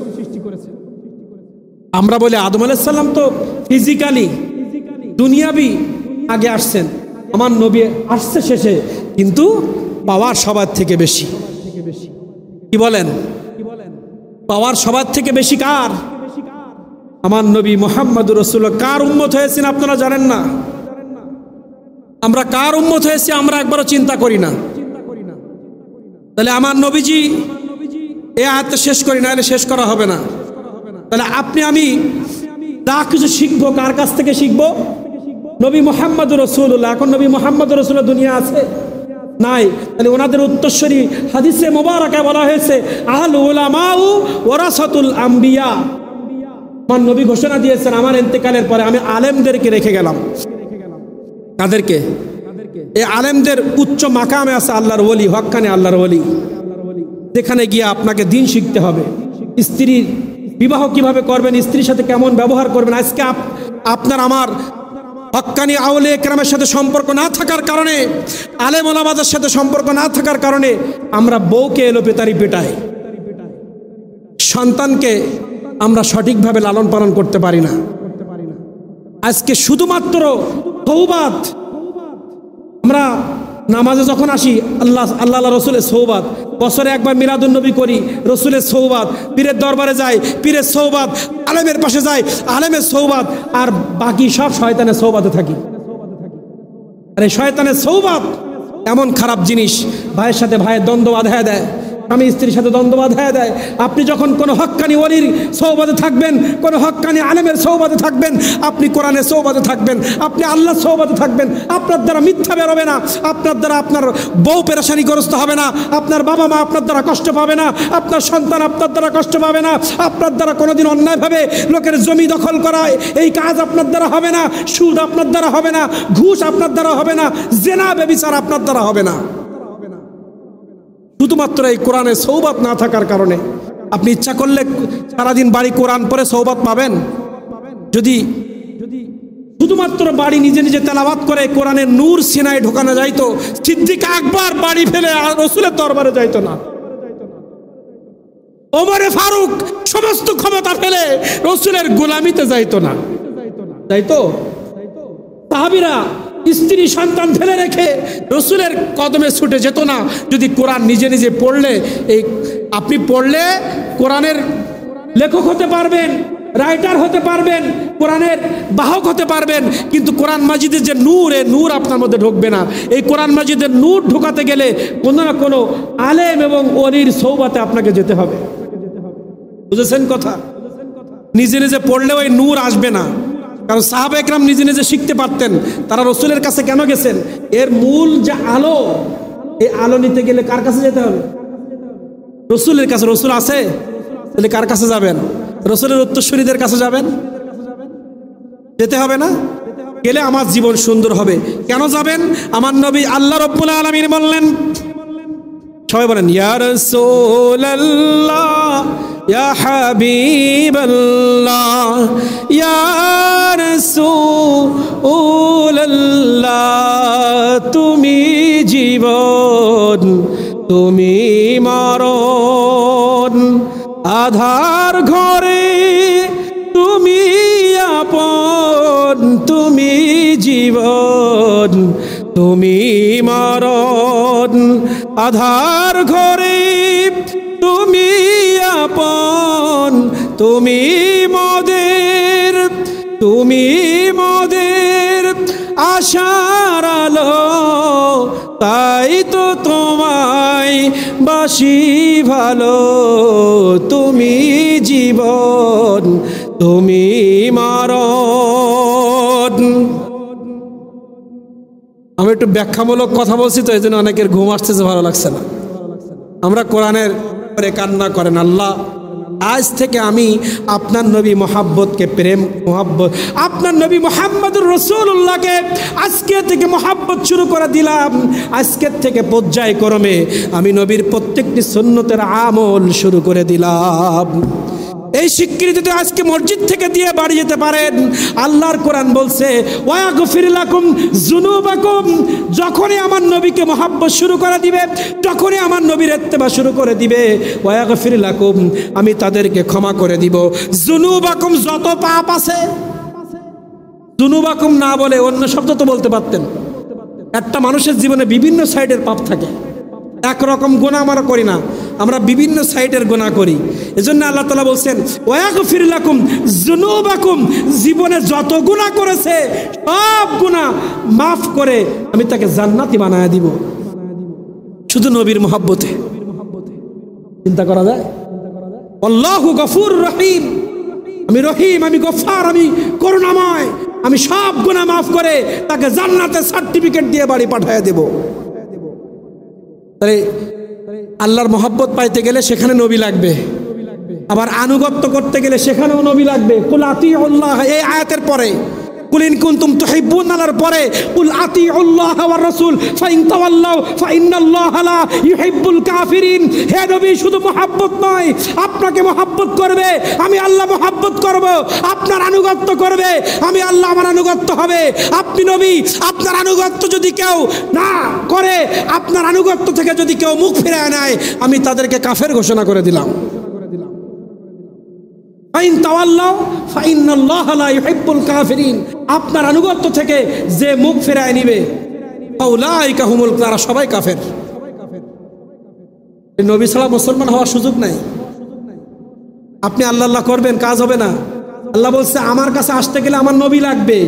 Speaker 1: আমরা বলি আদম আলাইহিস সালাম তো ফিজিক্যালি দুনিয়াবি আগে আসছেন, আমার নবী আসছে শেষে, কিন্তু পাওয়ার সবার থেকে বেশি। কি বলেন? পাওয়ার সবার থেকে বেশি কার? আমার নবী মুহাম্মদুর রাসূলুল্লাহ। কার উম্মত হয়েছেন আপনারা জানেন না? আমরা কার উম্মত হয়েছি আমরা একবারও চিন্তা করি না। তাহলে আমার নবীজি এই আয়াত শেষ করি না, শেষ করা হবে না। তাহলে আপনি আমি যা কিছু শিখবো কার কাছ থেকে শিখবো? নবী মুহাম্মদুর রাসূলুল্লাহ। এখন নবী মুহাম্মদুর রাসূলুল্লাহ দুনিয়া আছে? নাই। তাহলে ওনাদের উত্তরসূরি হাদিসে মোবারকে বলা হয়েছে আল উলামাউ ওয়ারাসাতুল আম্বিয়া। আমার নবী ঘোষণা দিয়েছেন, আমার ইন্তেকালের পরে আমি আলেমদেরকে রেখে গেলাম। কাদেরকে? এই আলেমদের উচ্চ মাকামে আছে আল্লাহর ওলি, হক্কানি আল্লাহর ওলি, যেখানে গিয়ে আপনাকে দিন শিখতে হবে। স্ত্রীর বিবাহ কিভাবে করবেন, স্ত্রীর সাথে কেমন ব্যবহার করবেন। আজকে আপনার আমার হক্কানি আউলিয়া কেরামের সাথে সম্পর্ক না থাকার কারণে, আলেম ওলামাদের সাথে সম্পর্ক না থাকার কারণে আমরা বউকে এলোপেতারি পেটাই, সন্তানকে আমরা সঠিকভাবে লালন পালন করতে পারি না। আজকে শুধুমাত্র তওবাত, আমরা নামাজে যখন আসি আল্লাহ রসুলের সৌবাত, বছরে একবার মিলাদুন নবী করি, রসুলের সৌবাত, পীরের দরবারে যাই, পীরের সৌবাত, আলেমের পাশে যাই, আলেমের সৌবাত, আর বাকি সব শয়তানের সৌবাতে থাকি। আরে শয়তানের সৌবাত এমন খারাপ জিনিস, ভাইয়ের সাথে ভাইয়ের দ্বন্দ্ব বাঁধায় দেয়, স্বামী স্ত্রীর সাথে দ্বন্দ্ব বাঁধায় দেয়। আপনি যখন কোনো হক্কানি ওলির সৌবাতে থাকবেন, কোনো হক্কানি আলেমের সৌবাতে থাকবেন, আপনি কোরআনের সৌবাতে থাকবেন, আপনি আল্লাহর সৌবাতে থাকবেন, আপনার দ্বারা মিথ্যা বেরোবে না, আপনার দ্বারা আপনার বউ পেরেশানিগ্রস্ত হবে না, আপনার বাবা মা আপনার দ্বারা কষ্ট পাবে না, আপনার সন্তান আপনার দ্বারা কষ্ট পাবে না, আপনার দ্বারা কোনোদিন অন্যায়ভাবে লোকের জমি দখল করা এই কাজ আপনার দ্বারা হবে না, সুদ আপনার দ্বারা হবে না, ঘুষ আপনার দ্বারা হবে না, জেনা ব্যভিচার আপনার দ্বারা হবে না। শুধুমাত্র এই কোরআনের সৌবাত না থাকার কারণে আপনি ইচ্ছা করলে সারাদিন বাড়ি কোরআন পড়ে সৌবাত পাবেন। যদি শুধুমাত্র বাড়ি নিজে নিজে তেলাওয়াত করে কোরআনের নূর সিনায় ঢোকানো যাইতো, সিদ্দিক আকবর বাড়ি ফেলে রসুলের দরবারে যাইতো না, ওমরে ফারুক সমস্ত ক্ষমতা ফেলে রসুলের গোলামিতে যাইতো না, যাইতো? সাহাবীরা স্ত্রী সন্তান ফেলে রেখে রসুলের কদমে ছুটে যেত না। যদি কোরআন নিজে নিজে পড়লে, এই আপনি পড়লে কোরআনের লেখক হতে পারবেন, রাইটার হতে পারবেন, কোরআনের বাহক হতে পারবেন, কিন্তু কোরআন মাজিদের যে নূর, এ নূর আপনার মধ্যে ঢুকবে না। এই কোরআন মাজিদের নূর ঢোকাতে গেলে কোনো না কোনো আলেম এবং ওলির সৌবাতে আপনাকে যেতে হবে। বুঝেছেন কথা? নিজে নিজে পড়লে ওই নূর আসবে না। কারণ সাহাবা একরাম নিজে নিজে শিখতে পারতেন, তারা রসুলের কাছে কেন গেছেন? এর মূল যে আলো, এই আলো নিতে গেলে কার কাছে যেতে হবে? রসুলের কাছে। রসুল আছে, তাহলে কার কাছে যাবেন? রসুলের উত্তরসূরিদের কাছে যাবেন। যেতে হবে না? গেলে আমার জীবন সুন্দর হবে। কেন যাবেন? আমার নবী আল্লাহ রাব্বুল আলামিন বললেন, সবাই বলেন ইয়া রাসূলুল্লাহ, ইয়া হাবিবাল্লাহ, ইয়া রাসূলুল্লাহ, তুমি জীবন, তুমি মরণ, আধার ঘরে তুমি মরণ আধার ঘরে তুমি আপন, তুমি মোদের আশার আলো, তাই তো তোমায় বাসি ভালো। তুমি জীবন, তুমি মরণ। আমি একটু ব্যাখ্যামূলক কথা বলছি তো, এই জন্য অনেকের ঘুম আসতেছে, ভালো লাগছে না। আমরা কোরআনের পরে কান্না করেন, আল্লাহ আজ থেকে আমি আপনার নবী মোহাব্বতকে প্রেম মোহাব্বত, আপনার নবী মোহাম্মদুর রাসূলুল্লাহকে আজকে থেকে মোহাব্বত শুরু করে দিলাম। আজকের থেকে পর্যায়ক্রমে আমি নবীর প্রত্যেকটি সুন্নতের আমল শুরু করে দিলাম। এই স্বীকৃতি আজকে মসজিদ থেকে দিয়ে বাড়ি যেতে পারেন। আল্লাহর কোরআন বলছে ওয়াগফির লাকুম যুনুবাকুম, যখনই আমার নবীকে মহব্বত শুরু করে দিবে, যখনই আমার নবীর ইত্তেবা শুরু করে দিবে, ওয়াগফির লাকুম, আমি তাদেরকে ক্ষমা করে দিব। যুনুবাকুম, যত পাপ আছে, যুনুবাকুম না বলে অন্য শব্দ তো বলতে পারতেন। একটা মানুষের জীবনে বিভিন্ন সাইডের পাপ থাকে, একরকম গুনাহ আমরা করি না, আমরা বিভিন্ন সাইডের গুনাহ করি। এজন্য আল্লাহ তাআলা বলছেন ওয়াগফির লাকুম যুনুবাকুম, জীবনে যত গুনাহ করেছে সব গুনাহ মাফ করে আমি তাকে জান্নাতি বানায় দিব, শুধু নবীর মহব্বতে। চিন্তা করা যায়? আল্লাহু গফুর রহিম, আমি রহিম, আমি গফফার, আমি করুণাময়, আমি সব গুনাহ মাফ করে তাকে জান্নাতের সার্টিফিকেট দিয়ে বাড়ি পাঠিয়ে দেব। তাহলে আল্লাহর মহব্বত পাইতে গেলে সেখানে নবী লাগবে, আবার আনুগত্য করতে গেলে সেখানেও নবী লাগবে। কুল আতিউল্লাহ, এই আয়াতের পরে কুল ইন কুনতুম তুহিব্বুনার পরে কুল আতিউল্লাহ ওয়ার রাসূল ফাইন তাওয়াল্লাউ ফাইন্নাল্লাহা লা ইউহিব্বুল কাফিরিন। হে নবী, শুধু মহব্বত নয়, আপনাকে মহব্বত করবে, আমি আল্লাহ মহব্বত করব, আপনার আনুগত্য করবে, আমি আল্লাহ আমার আনুগত্য হবে। আপনি নবী, আপনার আনুগত্য যদি কেউ না করে, আপনার আনুগত্য থেকে যদি কেউ মুখ ফিরিয়ে নেয়, আমি তাদেরকে কাফের ঘোষণা করে দিলাম। ফাইন তাওয়াল্লাউ ফাইন্নাল্লাহা লা ইউহিব্বুল কাফিরিন, আপনার আনুগত্য থেকে যে মুখ ফেরায় নিবে, ফাউলাইকা হুমুল, তারা সবাই কাফের। নবী ছাড়া মুসলমান হওয়ার সুযোগ নাই। আপনি আল্লাহ আল্লাহ করবেন, কাজ হবে না। আল্লাহ বলছে আমার কাছে আসতে গেলে আমার নবী লাগবে,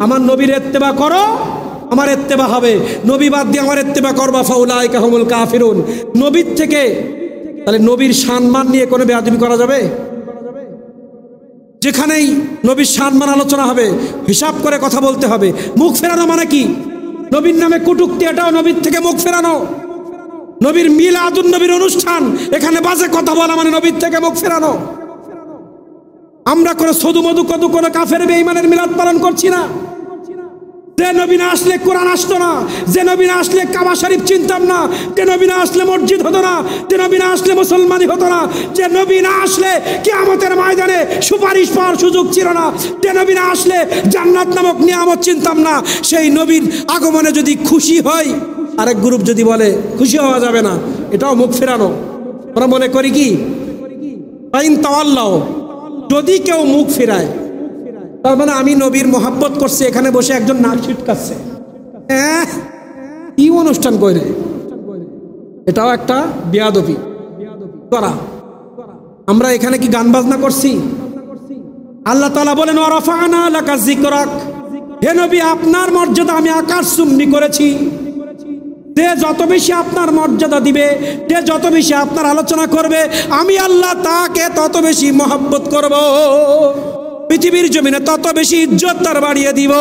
Speaker 1: আমার নবীর ইত্তেবা করো, আমার ইত্তেবা হবে। নবী বাদ দিয়ে আমার ইত্তেবা করবা, ফাউলাইকা হুমুল কাফিরুন। নবীর থেকে, তাহলে নবীর সম্মান নিয়ে কোনো বেয়াদবি করা যাবে? যেখানেই নবীর সম্মান আলোচনা হবে হিসাব করে কথা বলতে হবে। মুখ ফেরানো মানে কি? নবীর নামে কটূক্তি, এটাও নবীর থেকে মুখ ফেরানো। নবীর মিলাদুন নবীর অনুষ্ঠান, এখানে বাজে কথা বলা মানে নবীর থেকে মুখ ফেরানো। আমরা কোনো সদু মধু কদু কোনো কাফের বেঈমানের মিলাদ পালন করছি না। যে নবী না আসলে কোরআন আসতো না, যে নবী না আসলে কাবা শরীফ চিনতাম না, যে নবী না আসলে মসজিদ হতো না, যে নবী না আসলে মুসলমানি হতো না, যে নবী না আসলে কিয়ামতের ময়দানে সুপারিশ পাওয়ার সুযোগ ছিল না, যে নবী না আসলে জান্নাত নামক নিয়ামত চিনতাম না। সেই নবীর আগমনে যদি খুশি হয়, আরেক গ্রুপ যদি বলে খুশি হওয়া যাবে না, এটাও মুখ ফেরানো। আমরা মনে করি কি ফাইন তাওয়াল্লাউ, যদি কেউ মুখ ফেরায় তার মানে আমি নবীর মহব্বত করছি। এখানে বসে একজন নাক ছিটকাচ্ছে, কি অনুষ্ঠান করে, এটাও একটা বেয়াদবি করা। আমরা এখানে কি গান বাজনা করছি? আল্লাহ তাআলা বলেন ওয়ারাফা'না লাকা যিকরাক, হে নবী আপনার মর্যাদা আমি আকাশচুম্বী করেছি। যে যত বেশি আপনার মর্যাদা দিবে, যে যত বেশি আপনার আলোচনা করবে, আমি আল্লাহ তাকে তত বেশি মহব্বত করব। পৃথিবীর জমিনে তত বেশি ইজ্জত তার বাড়িয়ে দিব।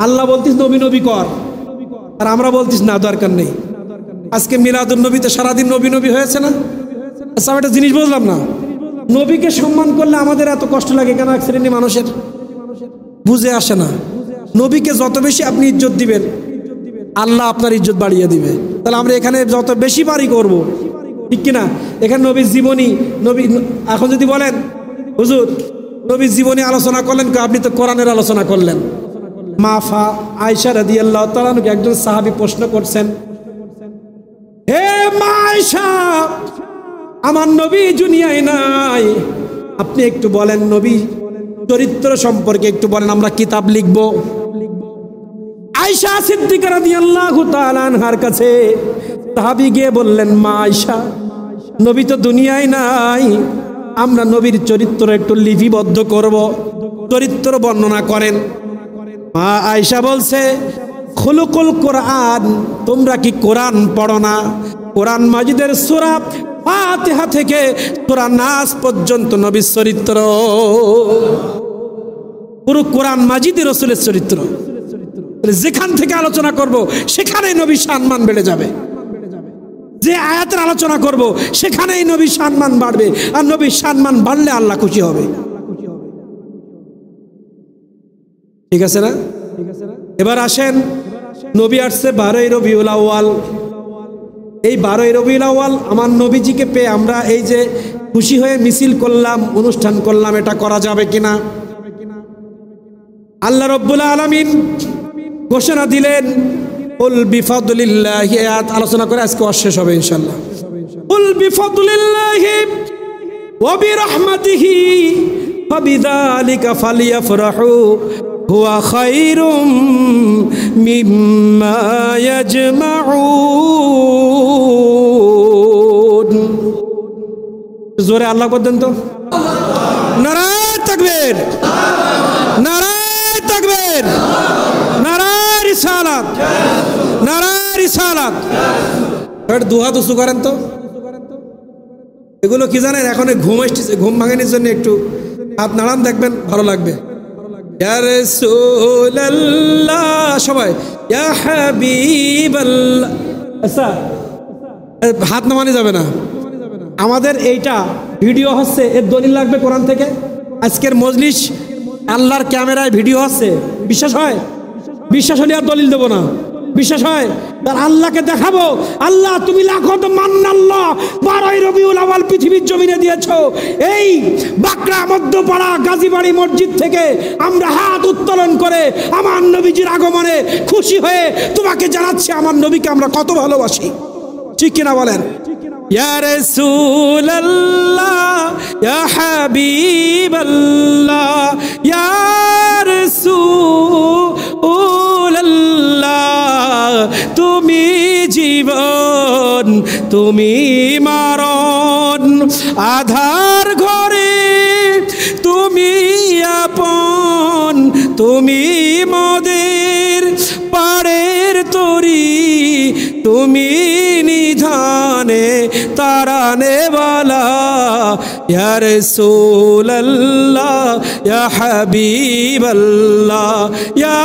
Speaker 1: আল্লাহ বলতিস নবী নবী কর, আর আমরা বলতিস না দরকার নেই। আজকে মিলাদুন নবীতে সারাদিন নবী নবী হয়েছে না? আচ্ছা, একটা জিনিস বুঝলাম না, নবীকে সম্মান করলে আমাদের এত কষ্ট লাগে কেন? এক শ্রেণী মানুষের বুঝে আসে না। নবীকে যত বেশি আপনি ইজ্জত দিবেন, আল্লাহ আপনার ইজ্জত বাড়িয়ে দিবে। তাহলে আমরা এখানে যত বেশি পারি করব, ঠিক কিনা? এখানে নবীর জীবনী, নবী এখন যদি বলেন হুজুর নবীর জীবনী আলোচনা করলেন, আপনি তো কোরআনের আলোচনা করলেন। মা আয়েশা রাদিয়াল্লাহু তাআলা আনহা একজন সাহাবী প্রশ্ন করছেন, হে মা আয়েশা, আমার নবী দুনিয়ায় নাই, আপনি একটু বলেন নবী চরিত্র সম্পর্কে একটু বলেন, আমরা কিতাব লিখব। আয়েশা সিদ্দিকা রাদিয়াল্লাহু তাআলা আনহার কাছে সাহাবী গিয়ে বললেন, মা আয়েশা, নবী তো দুনিয়ায় নাই, আমরা নবীর চরিত্র একটু লিপিবদ্ধ করব, চরিত্র বর্ণনা করেন। মা আয়েশা বলছে, খুলুকুল কোরআন, তোমরা কি কোরআন পড়ো না? কোরআন মাজিদের সূরা ফাতিহা থেকে সূরা নাস পর্যন্ত নবীর চরিত্র, পুরো কোরআন মাজিদে রাসূলের চরিত্র। যেখান থেকে আলোচনা করব সেখানেই নবীর সম্মান বেড়ে যাবে, যে আয়াতের আলোচনা করব সেখানেই নবীর সম্মান বাড়বে, আর নবীর সম্মান বাড়লে আল্লাহ খুশি হবে। ঠিক আছে না? এবার আসেন, নবী আসছে 12ই রবিউল আউয়াল। এই 12ই রবিউল আউয়াল আমার নবীজিকে পেয়ে আমরা এই যে খুশি হয়ে মিছিল করলাম, অনুষ্ঠান করলাম, এটা করা যাবে কিনা? আল্লাহ রাব্বুল আলামিন ঘোষণা দিলেন, কুল বিফাদলিল্লাহি, আয়াত আলোচনা করে আজকে শেষ হবে ইনশাআল্লাহ। কুল বিফাদলিল্লাহি ওয়া বিরহমাতিহি ফাবিযালিকা ফালইফরাহু হুয়া খায়রুম মিম্মা ইয়াজমাউন। জোরে আল্লাহ বলেন তো। নারায়ে তাকবীর, নারায়ে তাকবীর, নারায়ে রিসালাত, নারায়ে রিসালাত। এবার দুহাত উঁচু করেন তো। এগুলো কি জানেন, এখন ঘুম আসছে, ঘুম ভাঙানোর জন্য একটু হাত নাড়ান, দেখবেন ভালো লাগবে। ইয়া রাসূলুল্লাহ, সবাই ইয়া হাবিবাল্লাহ। আচ্ছা, হাত নামানো যাবে না। আমাদের এইটা ভিডিও হচ্ছে, এর দলিল লাগবে কোরআন থেকে। আজকের মজলিস আল্লাহর ক্যামেরায় ভিডিও হচ্ছে, বিশ্বাস হয়? বিশ্বাস হলে আর দলিল দেবো না। বিশ্বাস হয়? তার আল্লাহকে দেখাবো, আল্লাহ তুমি লাখো মান্নাল্লাহ 12ই রবিউল আউয়াল পৃথিবীর জমিনে দিয়েছো। এই বাকরা মধ্যপাড়া গাজীবাড়ি মসজিদ থেকে আমরা হাত উত্তোলন করে আমার নবীজির আগমনে খুশি হয়ে তোমাকে জানাচ্ছি আমার নবীকে আমরা কত ভালোবাসি। ঠিক কিনা বলেন? ইয়া রাসূলুল্লাহ, ইয়া হাবিবাল্লাহ, ইয়া রাসূলুল্লাহ, তুমি জীবন, তুমি মরণ, আধার ঘরে তুমি আপন, তুমি মোদের পারের তরি, তুমি নিধানে তারানেওয়ালা। ইয়া রাসূলুল্লাহ, ইয়া হাবিবাল্লাহ, ইয়া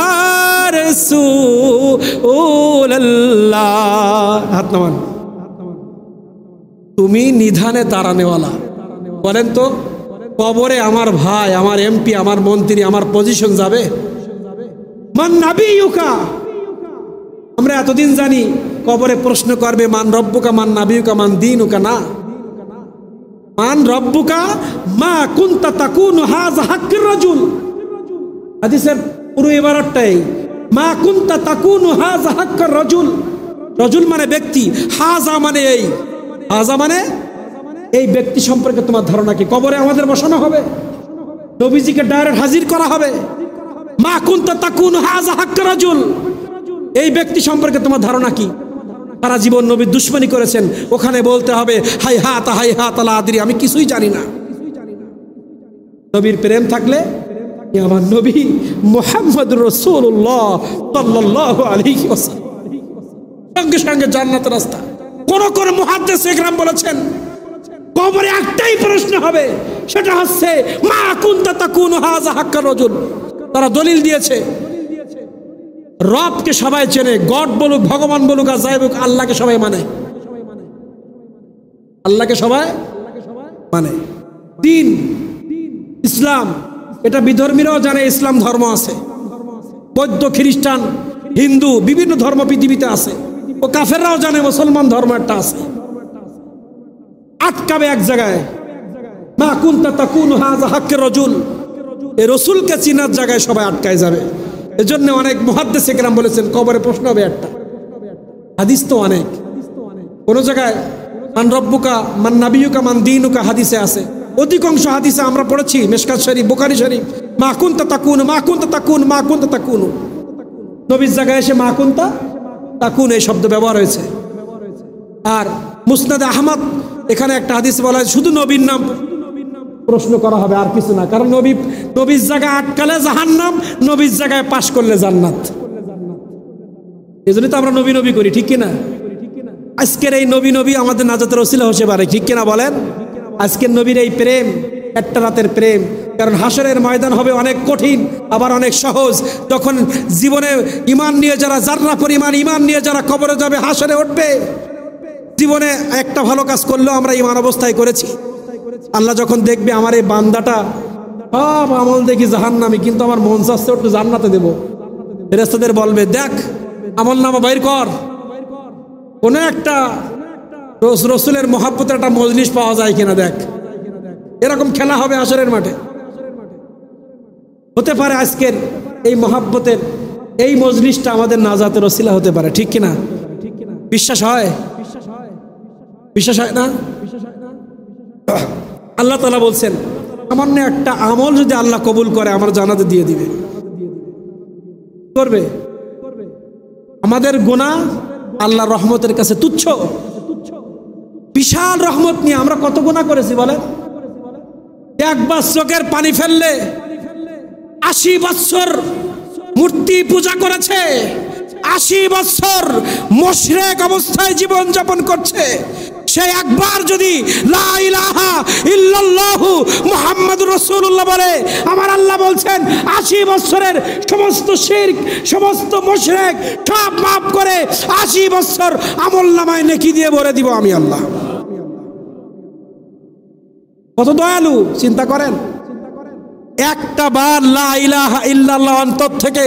Speaker 1: রাসূলুল্লাহ। হাত নামান। তুমি নিধানে তারানেওয়ালা। বলেন তো, কবরে আমার ভাই, আমার এমপি, আমার মন্ত্রী, আমার পজিশন যাবে? মান নাবিয়ুকা, আমরা এতদিন জানি কবরে প্রশ্ন করবে মান রব্বুকা মান নাবিয়ুকা মান দীনুকা। না, মান রব্বুকা মা কুনতা তাকুনু হাযা হাক্কুর রাজুল। হাদিসের পুরো ইবারতটাই মা কুনতা তাকুনু হাযা হাক্কুর রাজুল। রাজুল মানে ব্যক্তি, হাযা মানে এই, হাযা মানে এই ব্যক্তি সম্পর্কে তোমার ধারণা কি? কবরে আমাদের বসানো হবে, নবীজিকে ডাইরেক্ট হাজির করা হবে। মা কুনতা তাকুনু হাযা হাক্কুর রাজুল, এই ব্যক্তি সম্পর্কে তোমার ধারণা কি? সারা জীবন নবীর দুশ্মনী করেছেন, ওখানে বলতে হবে হাই হাত আলা আদরি, আমি কিছুই জানি না। নবীর প্রেম থাকলে আমার নবী মুহাম্মদুর রাসূলুল্লাহ সাল্লাল্লাহু আলাইহি ওয়াসাল্লাম সঙ্গে সঙ্গে জান্নাতের রাস্তা। কোন কোন মুহাদ্দিস ইকরাম বলেছেন কবরে একটাই প্রশ্ন হবে, সেটা হচ্ছে মা কুনতা তাকুনু হাযা হাক্কুর রাজুল। তারা দলিল দিয়েছে রবকে সবাই চেনে, গড বলুক, ভগবান বলুক আর যাই বলুক, আল্লাহকে সবাই মানে, আল্লাহকে সবাই মানে। দিন ইসলাম, এটা বিধর্মীরাও জানে ইসলাম ধর্ম আছে, বৌদ্ধ, খ্রিস্টান, হিন্দু, বিভিন্ন ধর্ম পৃথিবীতে আছে। ও কাফেররাও জানে মুসলমান ধর্ম একটা আছে। আটকাবে এক জায়গায়, মা কুনতা তাকুনু হাযা হাক্কুর রাজুল, এই রসুলকে চিনার জায়গায় সবাই আটকায় যাবে। এজন্য অনেক মুহাদ্দিস ইকরাম বলেছেন কবরে প্রশ্ন হবে একটা। হাদিস তো অনেক, কোন জায়গায় মান রব্বুকা মান নাবিয়ুকা মান দীনুকা হাদিসে আছে। অধিকাংশ হাদিসে আমরা পড়েছি মিশকাত শরীফ, বুখারী শরীফ, মা কুনতা তাকুনু, মা কুনতা তাকুনু, মা কুনতা তাকুনু। নবীর জায়গায় এসে মা কুনতা তাকুন এই শব্দ ব্যবহার হয়েছে। আর মুসনাদে আহমদ এখানে একটা হাদিস বলা হয় শুধু নবীর নাম প্রশ্ন করা হবে, আর কিছু না। কারণ নবীর জায়গায় আটকালে জাহান্নাম, নবীর জায়গায় পাশ করলে জান্নাত। এই জন্য তো আমরা নবী নবী করি, ঠিক কিনা? আজকের এই নবী নবী আমাদের নাজাতের ওসিলা হতে পারে, ঠিক কিনা বলেন? আজকের নবীর এই প্রেম একটা রাতের প্রেম। কারণ হাসরের ময়দান হবে অনেক কঠিন, আবার অনেক সহজ। তখন জীবনে ইমান নিয়ে যারা জাররা পরিমাণ ইমান নিয়ে যারা কবরে যাবে, হাসরে উঠবে, জীবনে একটা ভালো কাজ করলেও আমরা ইমান অবস্থায় করেছি। আল্লাহ যখন দেখবে আমার এই বান্দাটা সব আমল দেখি জাহান্নামী, কিন্তু আমার মন চাচ্ছে একটু জান্নাতে দেব, ফেরেশতাদের বলবে দেখ আমল নামা বাইর কর। কোন একটা রসুলের মহাব্বতের একটা মজলিস পাওয়া যায় কিনা দেখ। এরকম খেলা হবে হাসরের মাঠে। হতে পারে আজকের এই মহাব্বতের এই মজলিসটা আমাদের নাজাতের ওসিলা হতে পারে, ঠিক কিনা? বিশ্বাস হয়? বিশ্বাস হয় না? আল্লাহ তাআলা বলছেন সামান্য একটা আমল যদি আল্লাহ কবুল করে আমার জান্নাতে দিয়ে দিবে। করবে? আমাদের গুনাহ আল্লাহর রহমতের কাছে তুচ্ছ। বিশাল রহমত নিয়ে আমরা কত গুনাহ করেছি বলেন? একবার চোখের পানি ফেললে 80 বছর মূর্তি পূজা করেছে, 80 বছর মুশরিক অবস্থায় জীবন যাপন করছে, সে একবার যদি লা ইলাহা ইল্লাল্লাহু মুহাম্মাদুর রাসূলুল্লাহ বলে, আমার আল্লাহ বলছেন 80 বছরের সমস্ত শিরক, সমস্ত মুশরিক সব মাফ করে 80 বছর আমলনামায় নেকি দিয়ে ভরে দিব আমি আল্লাহ। কত দয়ালু চিন্তা করেন। একটা বার লা ইলাহা ইল্লাল্লাহ অন্তর থেকে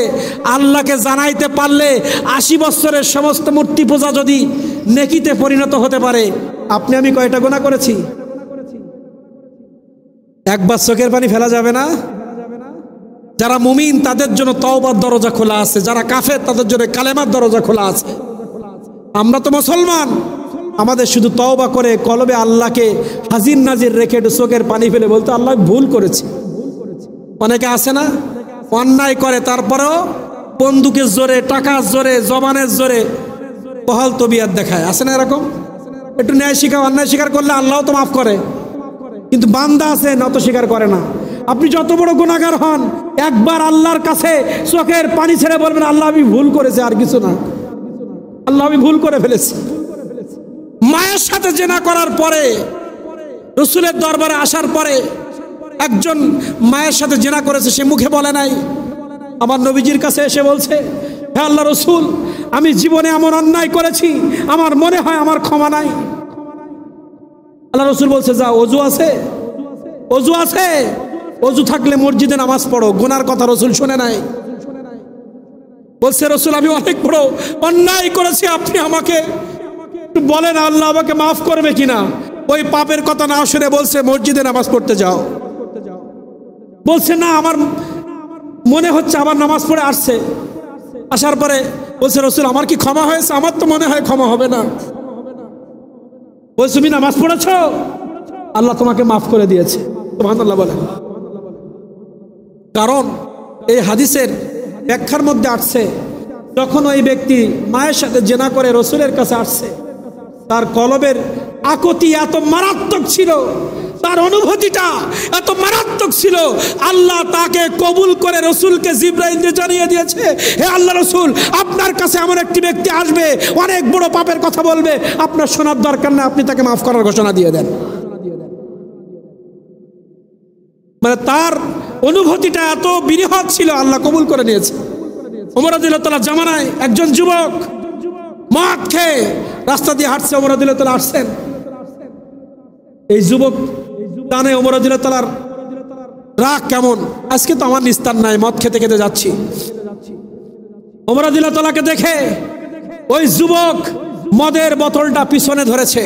Speaker 1: আল্লাহকে জানাইতে পারলে 80 বছরের সমস্ত মূর্তি পূজা যদি নেকিতে পরিণত হতে পারে, আপনি আমি কয়টা গুনাহ করেছি? একবার চোখের পানি ফেলা যাবে না? যারা মুমিন তাদের জন্য তওবার দরজা খোলা আছে, যারা কাফের তাদের জন্য কালেমার দরজা খোলা আছে। আমরা তো মুসলমান, আমাদের শুধু তওবা করে কলবে আল্লাহকে হাজির নাজির রেখে একটু চোখের পানি ফেলে বলতে আল্লাহ ভুল করেছি। অনেকে আছে না অন্যায় করে, তারপরেও বন্দুকের জোরে, টাকার জোরে, জবানের জোরে বহাল তবিয়ত দেখায়, আছে না এরকম? একটু ন্যায় স্বীকার, অন্যায় স্বীকার করলে আল্লাহ তো মাফ করে, কিন্তু বান্দা আছে নত স্বীকার করে না। আপনি যত বড় গুনাহগার হন, একবার আল্লাহর কাছে চোখের পানি ছেড়ে বলবেন আল্লাহ আমি ভুল করেছি, আর কিছু না, আল্লাহ আমি ভুল করে ফেলেছি। মায়ের সাথে জিনা করার পরে, রাসূলের দরবারে আসার পরে একজন মায়ের সাথে জিনা করেছে, সে মুখে বলে নাই, আমার নবীজির কাছে এসে বলছে হে আল্লাহ রাসূল, আমি জীবনে এমন অন্যায় করেছি, আমার মনে হয় আমার ক্ষমা নাই। আল্লাহ রাসূল বলছে যা ওযু আছে, ওযু আছে, ওযু থাকলে মসজিদে নামাজ পড়ো। গুনার কথা রাসূল শুনে নাই। বলছে রাসূল আমি অনেক বড় অন্যায় করেছি, আপনি আমাকে একটু বলেন আল্লাহ আমাকে মাফ করবে কিনা। ওই পাপের কথা না শুনে বলছে মসজিদে নামাজ পড়তে যাও। বলছে না আমার মনে হচ্ছে, আবার নামাজ পড়ে আসছে, আসার পরে বলছে রাসূল আমার কি ক্ষমা হয়েছে? আমার তো মনে হয় ক্ষমা হবে না। বলছে তুমি নামাজ পড়েছো, আল্লাহ তোমাকে মাফ করে দিয়েছে, সুবহানাল্লাহ বলেন। কারণ এই হাদিসের ব্যাখ্যার মধ্যে আসছে যখন ওই ব্যক্তি মায়ের সাথে জিনা করে রাসূলের কাছে আসছে, তার কলবের আকুতি এত মারাত্মক ছিল, তার অনুভূতিটা এত মারাত্মক ছিল, আল্লাহ তাকে কবুল করে রাসূলকে জিবরাইল দিয়ে জানিয়ে দিয়েছে হে আল্লাহ রাসূল, আপনার কাছে এমন একটি ব্যক্তি আসবে অনেক বড় পাপের কথা বলবে, আপনার শোনার দরকার না, আপনি তাকে মাফ করার ঘোষণা দিয়ে দেন। মানে তার অনুভূতিটা এত বৃহৎ ছিল, আল্লাহ কবুল করে নিয়েছে। ওমর রাদিয়াল্লাহু তাআলা জামানায় একজন যুবক মদ খেয়ে রাস্তা দিয়ে হাঁটছে, ওমর রাদিয়াল্লাহু তাআলা আসছেন। এই যুবক জানে ওমর রাদিয়াল্লাহু তাআলার রাগ কেমন, আজকে তো আমার নিস্তার নাই, মদ খেতে খেতে যাচ্ছি। ওমর রাদিয়াল্লাহু তাআলাকে দেখে ওই যুবক মদের বোতলটা পিছনে ধরেছে,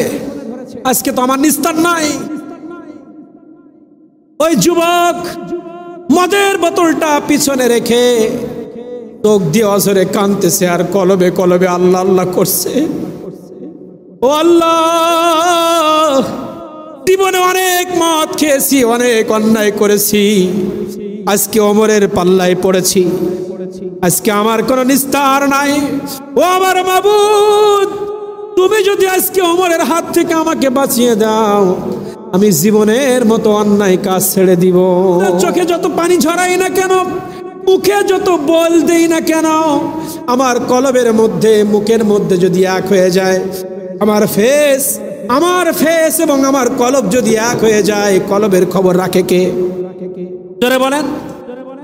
Speaker 1: আজকে তো আমার নিস্তার নাই। ওই যুবক মদের বোতলটা পিছনে রেখে চোখ দিয়ে অঝরে কাঁদতেছে আর কলবে কলবে আল্লাহ আল্লাহ করছে, ও আল্লাহ জীবনে অনেক মদ খেয়েছি, অনেক অন্যায় করেছি, আজকে ওমরের পাল্লায় পড়েছি, আজকে আমার কোনো নিস্তার নাই। ও আমার মাবুদ, তুমি যদি আজকে ওমরের হাত থেকে আমাকে বাঁচিয়ে দাও, আমি জীবনের মতো অন্যায় কাজ ছেড়ে দিব। চোখে যত পানি ঝরাই না কেন, মুখে যত বল দেই না কেন, আমার কলবের মধ্যে, মুখের মধ্যে যদি এক হয়ে যায়, আমার ফেস এবং আমার কলব যদি এক হয়ে যায়, কলবের খবর রাখে কে? জোরে বলেন,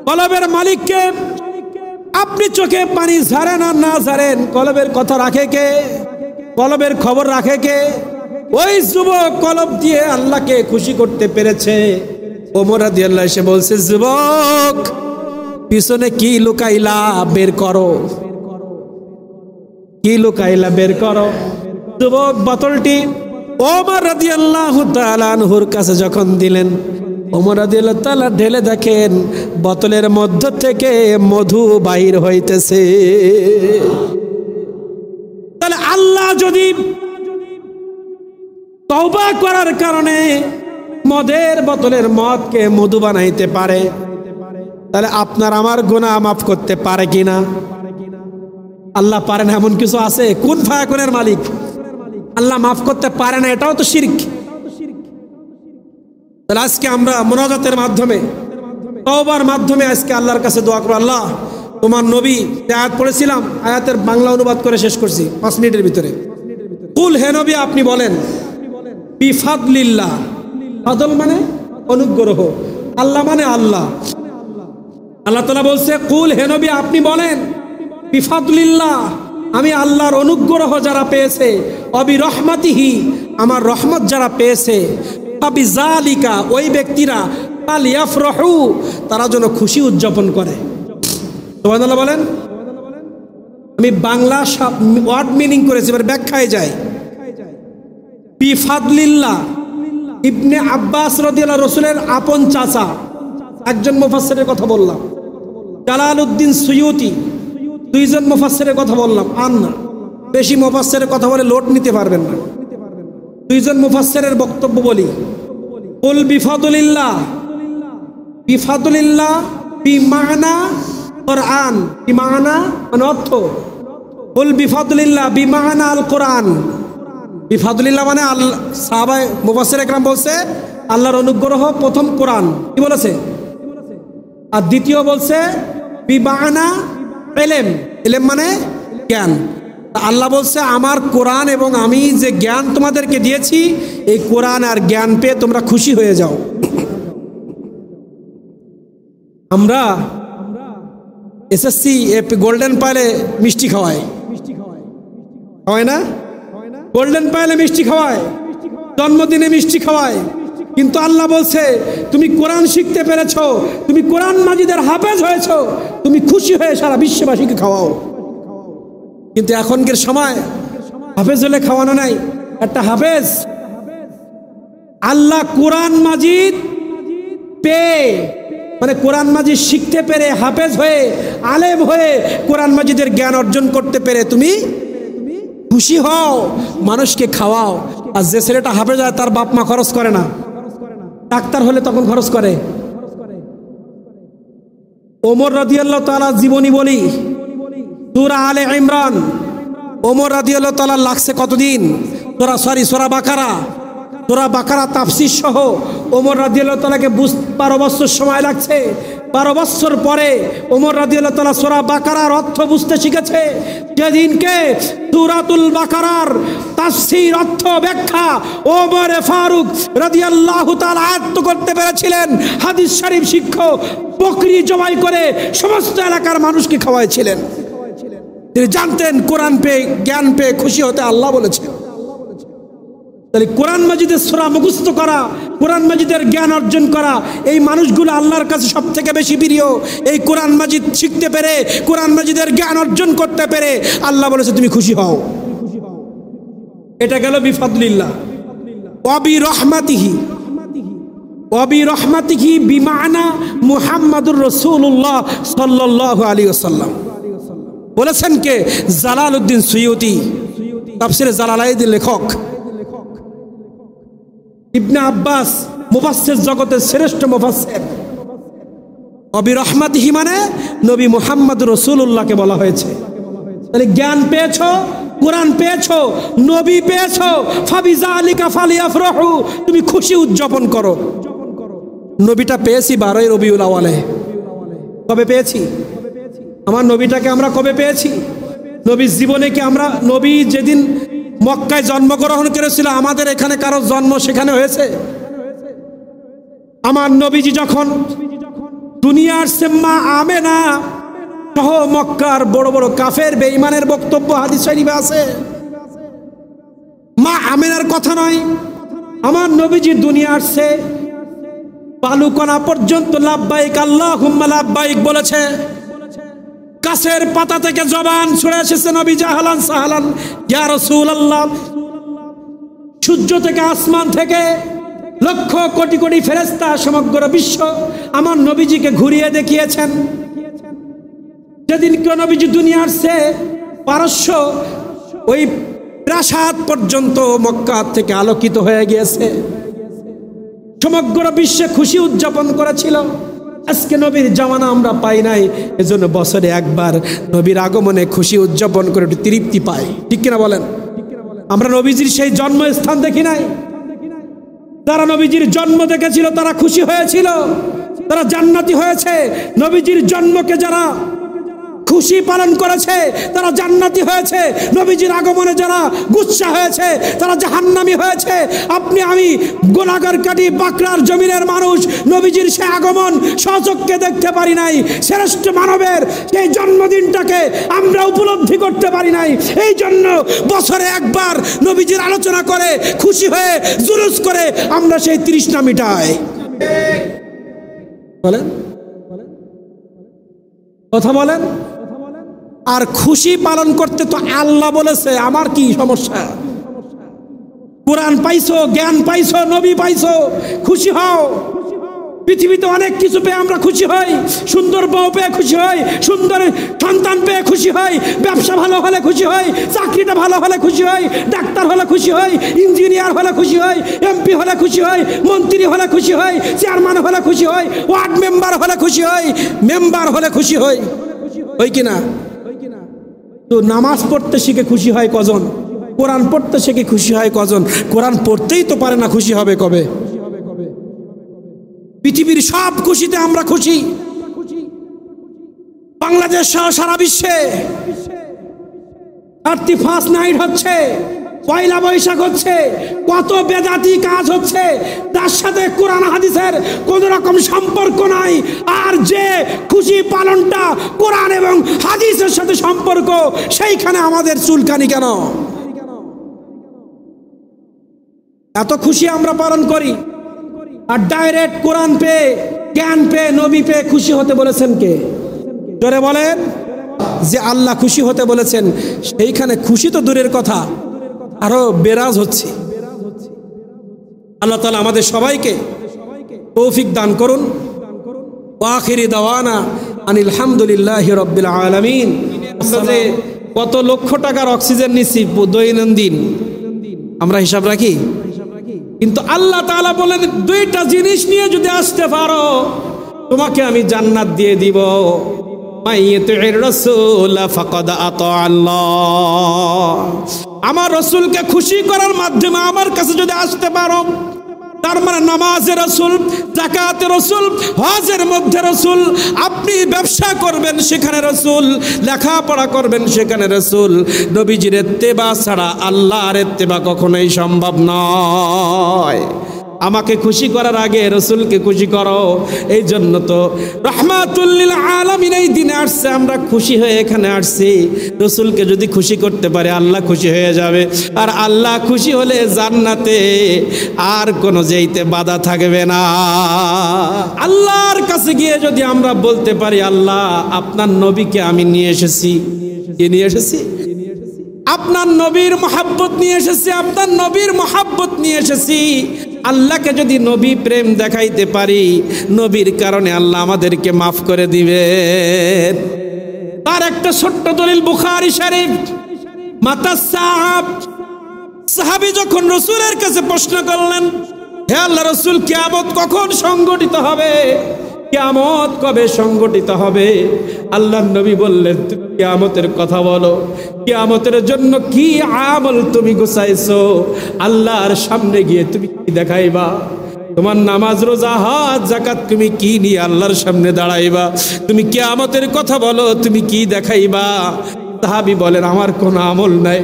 Speaker 1: কলবের মালিককে। আপনি চোখে পানি ঝাড়েন আর না ঝাড়েন, কলবের কথা রাখে কে? কলবের খবর রাখে কে? ওই যুবক কলব দিয়ে আল্লাহকে খুশি করতে পেরেছে। ওমর রাদিয়াল্লাহু এসে বলছে, যুবক পিছনে কি লুকাইলা, বের করো। কি লুকাইলা, বের করো। যুবক বোতলটি ওমর রাদিয়াল্লাহু তাআলা আনহুর কাছে যখন দিলেন, ওমর রাদিয়াল্লাহু তাআলা ঢেলে দেখেন বোতলের মধ্য থেকে মধু বাইর হইতেছে। তাহলে আল্লাহ যদি তওবা করার কারণে মদের বোতলের মদকে মধু বানাইতে পারে, তাহলে আপনার আমার গুনাহ মাফ করতে পারে কিনা? আল্লাহ পারেন এমন কিছু আছে? কুন ফায়াকুনের মালিক আল্লাহ মাফ করতে পারে না, এটাও তো শিরক। তাহলে আজকে আমরা মুনাজাতের মাধ্যমে, তওবার মাধ্যমে আজকে আল্লাহর কাছে দোয়া করব, আল্লাহ তোমার নবী যে আয়াত পড়েছিলাম, আয়াতের বাংলা অনুবাদ করে শেষ করছি 5 মিনিটের ভিতরে। কুল, হে নবী আপনি বলেন, বিফাদলিল্লাহ, ফাদল মানে অনুগ্রহ, আল্লাহ মানে আল্লাহ। আল্লাহ তাআলা বলছে, কুল হে নবী আপনি বলেন, বিফাদলিল্লাহ আমি আল্লাহর অনুগ্রহ যারা পেয়েছে, অবি রহমাতিহি আমার রহমত যারা পেয়েছে, ফাবিজালিকা ওই ব্যক্তিরা ফালিয়াফরাহু তারা যেন খুশি উদযাপন করে। সুবহানাল্লাহ বলেন। আমি বাংলা ওয়ার্ড মিনিং করেছি, এবার ব্যাখ্যায় যাই। বিফাদলিল্লাহ ইবনে আব্বাস রাদিয়াল্লাহু রাসূলের আপন চাচা, একজন মুফাসসিরের কথা বললাম। জালালউদ্দিন সুয়ুতি, 2 জন মুফাসসিরের কথা বললাম। আর না, বেশি মুফাসসিরের কথা বলে লোড নিতে পারবেন না। 2 জন মুফাসসিরের বক্তব্য বলি। কুল বিফাদলিল্লাহ, বিফাদলিল্লাহ বিমানা কোরআন, বিমানা মানে অর্থ। কুল বিফাদলিল্লাহ বিমানা আল কোরআন। বিফাদলিল্লাহ মানে আল্লাহ, সাহাবায়ে মুফাসসির একরাম বলছে আল্লাহর অনুগ্রহ প্রথম কোরআন, কি বলেছে? আর দ্বিতীয় বলছে বিমানা ইলম, ইলম মানে জ্ঞান। আল্লাহ বলছে আমার কোরআন এবং আমি যে জ্ঞান তোমাদেরকে দিয়েছি, এই কোরআন আর জ্ঞান পেয়ে তোমরা খুশি হয়ে যাও। আমরা এসএসসি গোল্ডেন পাইলে মিষ্টি খাওয়াই, খাওয়াই না? গোল্ডেন পাইলে মিষ্টি খাওয়ায়, জন্মদিনে মিষ্টি খাওয়ায়। কিন্তু আল্লাহ বলছে তুমি কোরআন শিখতে পেরেছো, তুমি কোরআন মাজিদের হাফেজ হয়েছো, তুমি খুশি হয়ে সারা বিশ্ববাসীকে খাওয়াও। কিন্তু এখনকার সময় হাফেজ হলে খাওয়ানো নাই। একটা হাফেজ আল্লাহ কোরআন মাজিদ পেয়ে, মানে কোরআন মাজিদ শিখতে পেরে, হাফেজ হয়ে, আলেম হয়ে কোরআন মাজিদের জ্ঞান অর্জন করতে পেরে তুমি খুশি হও, মানুষকে খাওয়াও। আর যে ছেলেটা হাফেজ হয় তার বাপ মা খরচ করে না, ডাক্তার হলে তখন খরচ করে। ওমর রাদিয়াল্লাহু তাআলা জীবনী বলি, সূরা আলে ইমরান, ওমর রাদিয়াল্লাহু তাআলা লাগছে কতদিন? সূরা বাকারা তাফসীর সহ ওমর রাদিয়াল্লাহু তাআলাকে 12 বছর সময় লাগছে। 12 বছর পরে ওমর রাদিয়াল্লাহু তাআলা সূরা বাকারার অর্থ বুঝতে শিখেছে। যেদিনকে সূরাতুল বাকারার তাফসীর, অর্থ, ব্যাখ্যা ওমর ফারুক রাদিয়াল্লাহু তাআলা আয়ত্ত করতে পেরেছিলেন, হাদিস শরীফ শিক্ষক বকরি জবাই করে সমস্ত এলাকার মানুষকে খাওয়াইছিলেন। তিনি জানতেন কোরআন পেয়ে, জ্ঞান পেয়ে খুশি হতে আল্লাহ বলেছেন। তাহলে কোরআন মাজিদের সূরা মুখস্থ করা, কোরআন মাজিদের জ্ঞান অর্জন করা, এই মানুষগুলো আল্লাহর কাছে সব থেকে বেশি প্রিয়। এই কোরআন মাজিদ শিখতে পেরে, কোরআন মাজিদের জ্ঞান অর্জন করতে পেরে আল্লাহ বলেছে তুমি খুশি হও। এটা গেল বিফাদলিল্লাহ। ওয়াবি রহমাতিহি, ওয়াবি রহমাতিহি বিমানা মুহাম্মাদুর রাসূলুল্লাহ সাল্লাল্লাহু আলাইহি ওয়াসাল্লাম। বলেছেন কে? জালালউদ্দিন সুয়ুতি, তাফসীরে জালালাইনের লেখক। ইবনে আব্বাস মুফাসসির জগতের শ্রেষ্ঠ মুফাসসির, অবিরহমাতিহি মানে নবী মুহাম্মদ রাসূলুল্লাহকে বলা হয়েছে। তাহলে জ্ঞান পেয়েছো, কোরআন পেয়েছো, নবী পেয়েছো, ফাবিযালিকা ফালিয়াফরাহু, তুমি খুশি উদযাপন করো। নবীটা পেয়েছি 12 রবিউল আওয়ালে। কবে পেয়েছি? আমার নবীটাকে আমরা কবে পেয়েছি? নবীর জীবনে কি আমরা, নবী যেদিন মক্কায় জন্মগ্রহণ করেছিল, আমাদের এখানে কারো জন্ম সেখানে হয়েছে? আমার নবীজি যখন দুনিয়ার মা আমেনা সহ মক্কার বড় বড় কাফের বেঈমানের বক্তব্য হাদিস শরীফে আছে, মা আমেনার কথা নয়, আমার নবীজি দুনিয়া আসছে বালুকণা পর্যন্ত লাব্বাইক আল্লাহুম্মা লাব্বাইক বলেছে। গাছের পাতা থেকে জবান ছুড়ে এসেছে নবী জাহালান সাহালান ইয়া রাসূলুল্লাহ। সূর্য থেকে আসমান থেকে লক্ষ কোটি কোটি ফেরেশতা সমগ্র বিশ্ব আমার নবীজিকে ঘুরিয়ে দেখিয়েছেন। যেদিন কেউ নবীজি দুনিয়া আসছে, পারস্য ওই প্রাসাদ পর্যন্ত মক্কা থেকে আলোকিত হয়ে গিয়েছে, সমগ্র বিশ্বে খুশি উদযাপন করেছিল। আজকে নবীর জামানা আমরা পাই নাই, এজন্য বছরে একবার নবীর আগমনে খুশি উদযাপন করে একটু তৃপ্তি পাই, ঠিক কিনা বলেন? আমরা নবীজির সেই জন্মস্থান দেখি নাই। যারা নবীজির জন্ম দেখেছিল তারা খুশি হয়েছিল, তারা জান্নাতি হয়েছে। নবীজির জন্মকে যারা খুশি পালন করেছে তারা জান্নাতি হয়েছে। নবীজির আগমনে যারা গুচ্ছা হয়েছে তারা জাহান্নামী হয়েছে। আপনি আমি গোলাগার কাটি বাকরার জমিনের মানুষ নবীজির সে আগমন স্বচক্ষে দেখতে পারি নাই। শ্রেষ্ঠ মানবের সেই জন্মদিনটাকে আমরা উপলব্ধি করতে পারি নাই। এই জন্য বছরে একবার নবীজির আলোচনা করে খুশি হয়ে জুলুস করে আমরা সেই তৃষ্ণা মিটাই। বলেন, কথা বলেন। আর খুশি পালন করতে তো আল্লাহ বলেছে, আমার কি সমস্যা? কোরআন পাইছো, জ্ঞান পাইছো, নবী পাইছো, খুশি হও। পৃথিবীতে অনেক কিছু পেয়ে আমরা খুশি হই। সুন্দর বউ পেয়ে খুশি হই, সুন্দর সন্তান পেয়ে খুশি হই, ব্যবসা ভালো হলে খুশি হই, চাকরিটা ভালো হলে খুশি হই, ডাক্তার হলে খুশি হই, ইঞ্জিনিয়ার হলে খুশি হই, এমপি হলে খুশি হই, মন্ত্রী হলে খুশি হই, চেয়ারম্যান হলে খুশি হই, ওয়ার্ড মেম্বার হলে খুশি হই, মেম্বার হলে খুশি হই, হই কিনা? তো নামাজ পড়তে শিখে খুশি হয় কজন? কোরআন পড়তে শিখে খুশি হয় কজন? কোরআন পড়তেই তো পারে না, খুশি হবে কবে? পৃথিবীর সব খুশিতে আমরা খুশি। বাংলাদেশ সহ সারা বিশ্বে 31st নাইট হচ্ছে, পয়লা বৈশাখ হচ্ছে, কত বেদাতি কাজ হচ্ছে, তার সাথে কোরআন হাদিসের কোন রকম সম্পর্ক নাই। আর যে খুশি পালনটা কোরআন এবং হাদিসের সাথে সম্পর্ক, সেইখানে আমাদের চুলকানি কেন? এত খুশি আমরা পালন করি। আর ডাইরেক্ট কোরআন পেয়ে, জ্ঞান পেয়ে, নবী পেয়ে খুশি হতে বলেছেন কে? জোরে বলেন। যে আল্লাহ খুশি হতে বলেছেন সেইখানে খুশি তো দূরের কথা, আরো বেরাজ হচ্ছে। আল্লাহ তাআলা আমাদের সবাইকে তৌফিক দান করুন। আখিরি দাওয়ানা আনিল হামদুলিল্লাহি রাব্বিল আলামিন। আসলে কত লক্ষ টাকার অক্সিজেন নিচ্ছি দৈনন্দিন, আমরা হিসাব রাখি? কিন্তু আল্লাহ তাআলা বলেন, দুইটা জিনিস নিয়ে যদি আসতে পারো তোমাকে আমি জান্নাত দিয়ে দিব। মাইয়্যিতির রাসূল ফাকাদ আতা আল্লাহ। আমার রাসূলকে খুশি করার মাধ্যমে আমার কাছে যদি আসতে পারো, তার মানে নামাজের রাসূল, যাকাতের রাসূল, হজের মধ্যে রাসূল, আপনি ব্যবসা করবেন সেখানে রাসূল, লেখাপড়া করবেন সেখানে রাসূল। নবীজির ইত্তেবা ছাড়া আল্লাহর ইত্তেবা কখনোই সম্ভব নয়। আমাকে খুশি করার আগে রাসূলকে খুশি করো। এই জন্য তো রাহমাতুল লিল আলামিন এই দিনে আসছে, আমরা খুশি হয়ে এখানে আসছি। রাসূলকে যদি খুশি করতে পারে আল্লাহ খুশি হয়ে যাবে। আর আল্লাহ খুশি হলে জান্নাতে আর কোনো যেইতে বাধা থাকবে না। আল্লাহর কাছে গিয়ে যদি আমরা বলতে পারি, আল্লাহ আপনার নবীকে আমি নিয়ে এসেছি, কি নিয়ে এসেছি? আপনার নবীর মহব্বত নিয়ে এসেছি, আপনার নবীর মহব্বত নিয়ে এসেছি। আল্লাহকে যদি নবী প্রেম দেখাইতে পারি, নবীর কারণে আল্লাহ আমাদেরকে মাফ করে দিবেন। তার একটা ছোট্ট দলিল বুখারী শরীফ। মাতা সাহাবী যখন রাসূলের কাছে প্রশ্ন করলেন, হে আল্লাহ রাসূল, কিয়ামত কখন সংঘটিত হবে? কিয়ামত কবে সংগঠিত হবে? আল্লাহর নবী বললেন, তুমি কিয়ামতের কথা বলো। কিয়ামতের জন্য কি আমল তুমি গোছাইছো? আল্লাহর সামনে গিয়ে তুমি কি দেখাইবা? তোমার নামাজ, রোজা, হজ, যাকাত তুমি কি নিয়ে আল্লাহর সামনে দাঁড়াইবা? তুমি কিয়ামতের কথা বলো, তুমি কি দেখাইবা? সাহাবী বলেন, আমার কোনো আমল নাই,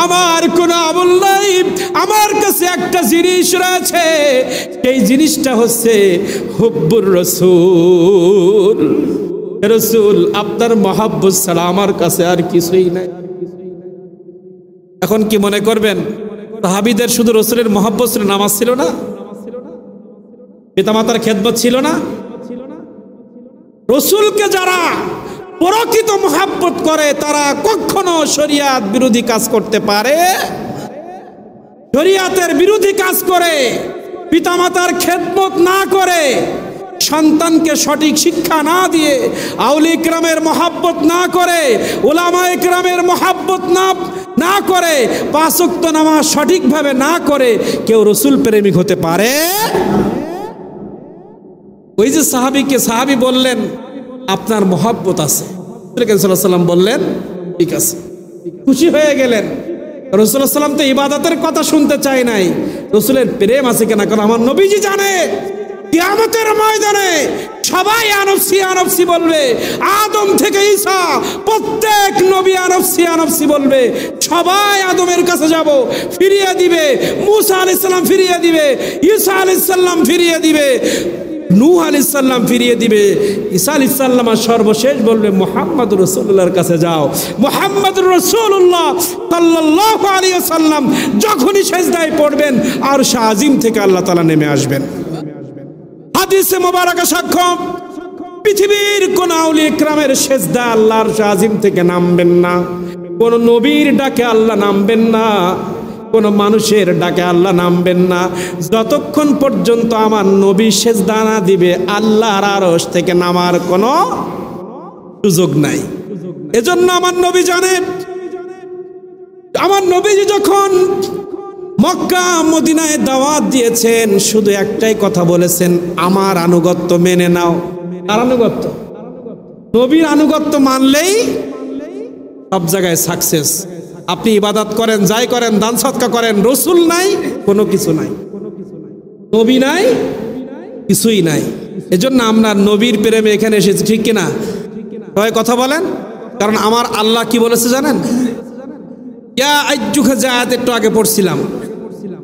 Speaker 1: আমার কোনো আমল নাই, আমার কাছে একটা জিনিস রয়েছে, সেই জিনিসটা হচ্ছে হুব্বুর রাসূল। রাসূল আপনার মহব্বত ছাড়া আমার কাছে আর কিছুই নাই। এখন কি মনে করবেন সাহাবীদের শুধু রাসূলের মহব্বত ছিল, নামাজ ছিল না, পিতামাতার খেদমত ছিল না? রাসূলকে যারা প্রকৃত মহব্বত করে তারা কখনো শরিয়াত বিরোধী কাজ করতে পারে? শরিয়াতের বিরোধী কাজ করে, পিতামাতার খেদমত না করে, সন্তানকে সঠিক শিক্ষা না দিয়ে, আউলিয়া ইকরামের মহব্বত না করে, উলামা ইকরামের মহব্বত না করে, পাঁচ ওয়াক্ত নামাজ সঠিকভাবে না করে কেউ রাসূল প্রেমিক হতে পারে? ওই যে সাহাবী বললেন, আপনার মহব্বত আছে। রাসূল সাল্লাল্লাহু আলাইহি ওয়াসাল্লাম বললেন, ঠিক আছে, খুশি হয়ে গেলেন। রাসূল সাল্লাল্লাহু আলাইহি ওয়াসাল্লাম তো ইবাদতের কথা শুনতে চায় নাই, রাসূলের প্রেম আছে কিনা। কারণ আমার নবীজি জানে কিয়ামতের ময়দানে সবাই আনফসি আনফসি বলবে, আদম থেকে ঈসা প্রত্যেক নবী আনফসি আনফসি বলবে। সবাই আদমের কাছে যাব, ফিরিয়ে দিবে। মুসা আলাইহিস সালাম ফিরিয়ে দিবে, ঈসা আলাইহিস সালাম ফিরিয়ে দিবে, নূহ আলাইহিস সালাম ফিরিয়ে দিবে, ঈসা আলাইহিস সালাম সর্বশেষ বলবে মুহাম্মদুর রাসূলুল্লাহর কাছে যাও। মুহাম্মদুর রাসূলুল্লাহ সাল্লাল্লাহু আলাইহি ওয়াসাল্লাম যখনই সিজদায় পড়বেন আরশ আজিম থেকে আল্লাহ তাআলা নেমে আসবেন। হাদিসে মুবারাকা সাক্ষ্য, পৃথিবীর কোন আউলিয়া ইকরামের সিজদা আল্লাহর আরশ আজিম থেকে নামবেন না, কোন নবীর ডাকে আল্লাহ নামবেন না, কোন মানুষের ডাকে আল্লাহ নামবেন না, যতক্ষণ পর্যন্ত আমার নবী সিজদা না দিবে আল্লাহর আরশ থেকে নামার কোনো সুযোগ নাই। এজন্য আমার নবী জানেন, আমার নবীজি যখন মক্কা মদিনায় দাওয়াত দিয়েছেন শুধু একটাই কথা বলেছেন, আমার আনুগত্য মেনে নাও। আর আনুগত্য, নবীর আনুগত্য মানলেই সব জায়গায় সাকসেস। আপনি ইবাদত করেন, যাই করেন, দান সদকা করেন, রাসূল নাই, কোনো কিছু নাই, নবী নাই, কিছুই নাই। এজন্য আমরা নবীর প্রেমে এখানে এসেছি, ঠিক কিনা? সবাই কথা বলেন। কারণ আমার আল্লাহ কি বলেছে জানেন? ইয়া আইয়ুহা, যে আয়াত একটু আগে পড়ছিলাম,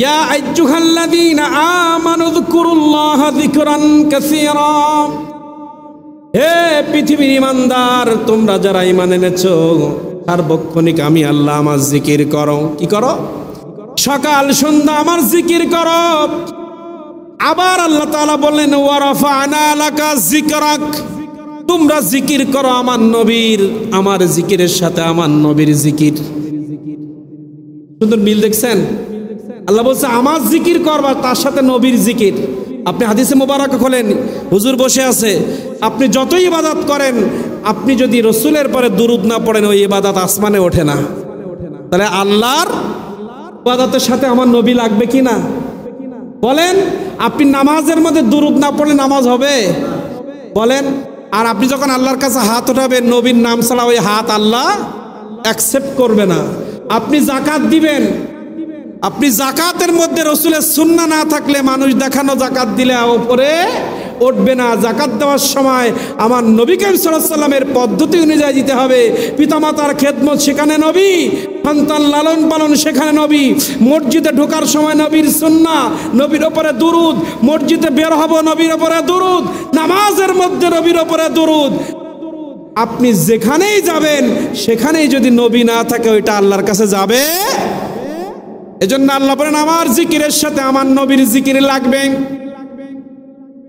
Speaker 1: ইয়া আইয়ুহাল্লাযীনা আমানু যকুরুল্লাহা যিকরান কাসীরা। হে পৃথিবীর ঈমানদার, তোমরা যারা ঈমান এনেছো, সার্বক্ষণিক আমি আল্লাহ আমার জিকির করো। কি করো? সকাল সন্ধ্যা আমার জিকির করো। আবার আল্লাহ তাআলা বললেন, ওয়া রাফা'না লাকা যিকরাক, তোমরা জিকির করো আমার নবীর, আমার জিকিরের সাথে আমার নবীর জিকির। সুন্দর মিল দেখছেন? আল্লাহ বলছে আমার জিকির করবা, তার সাথে নবীর জিকির। আপনি হাদিসে মুবারক খোলেন, হুজুর বসে আছে, আপনি যতই ইবাদত করেন, আপনি যদি রাসূলের পরে দুরূদ না পড়েন ওই ইবাদত আসমানে ওঠে না। তাহলে আল্লাহর ইবাদতের সাথে আমার নবী লাগবে কি না? বলেন। আপনি নামাজের মধ্যে দুরূদ না পড়লে নামাজ হবে? বলেন। আর আপনি যখন আল্লাহর কাছে হাত উঠাবেন, নবীর নাম ছাড়া ওই হাত আল্লাহ অ্যাকসেপ্ট করবে না। আপনি যাকাত দিবেন, আপনি যাকাতের মধ্যে রাসূলের সুন্নাহ না থাকলে মানুষ দেখানো যাকাত দিলে উপরে উঠবে না। যাকাত দেওয়ার সময় আমার নবী করিম সাল্লাল্লাহু আলাইহি ওয়াসাল্লামের পদ্ধতি অনুযায়ী দিতে হবে। পিতামাতার খেদমত সেখানে নবী, সন্তান লালন পালন সেখানে নবী, মসজিদে ঢোকার সময় নবীর সুন্নাহ, নবীর উপরে দুরূদ, মসজিদে বের হব নবীর উপরে দুরূদ, নামাজের মধ্যে নবীর উপরে দুরূদ। আপনি যেখানেই যাবেন সেখানেই যদি নবী না থাকে ওইটা আল্লাহর কাছে যাবে। এজন্য আল্লাহ বলেন আমার জিকিরের সাথে আমার নবীর জিকির লাগবে।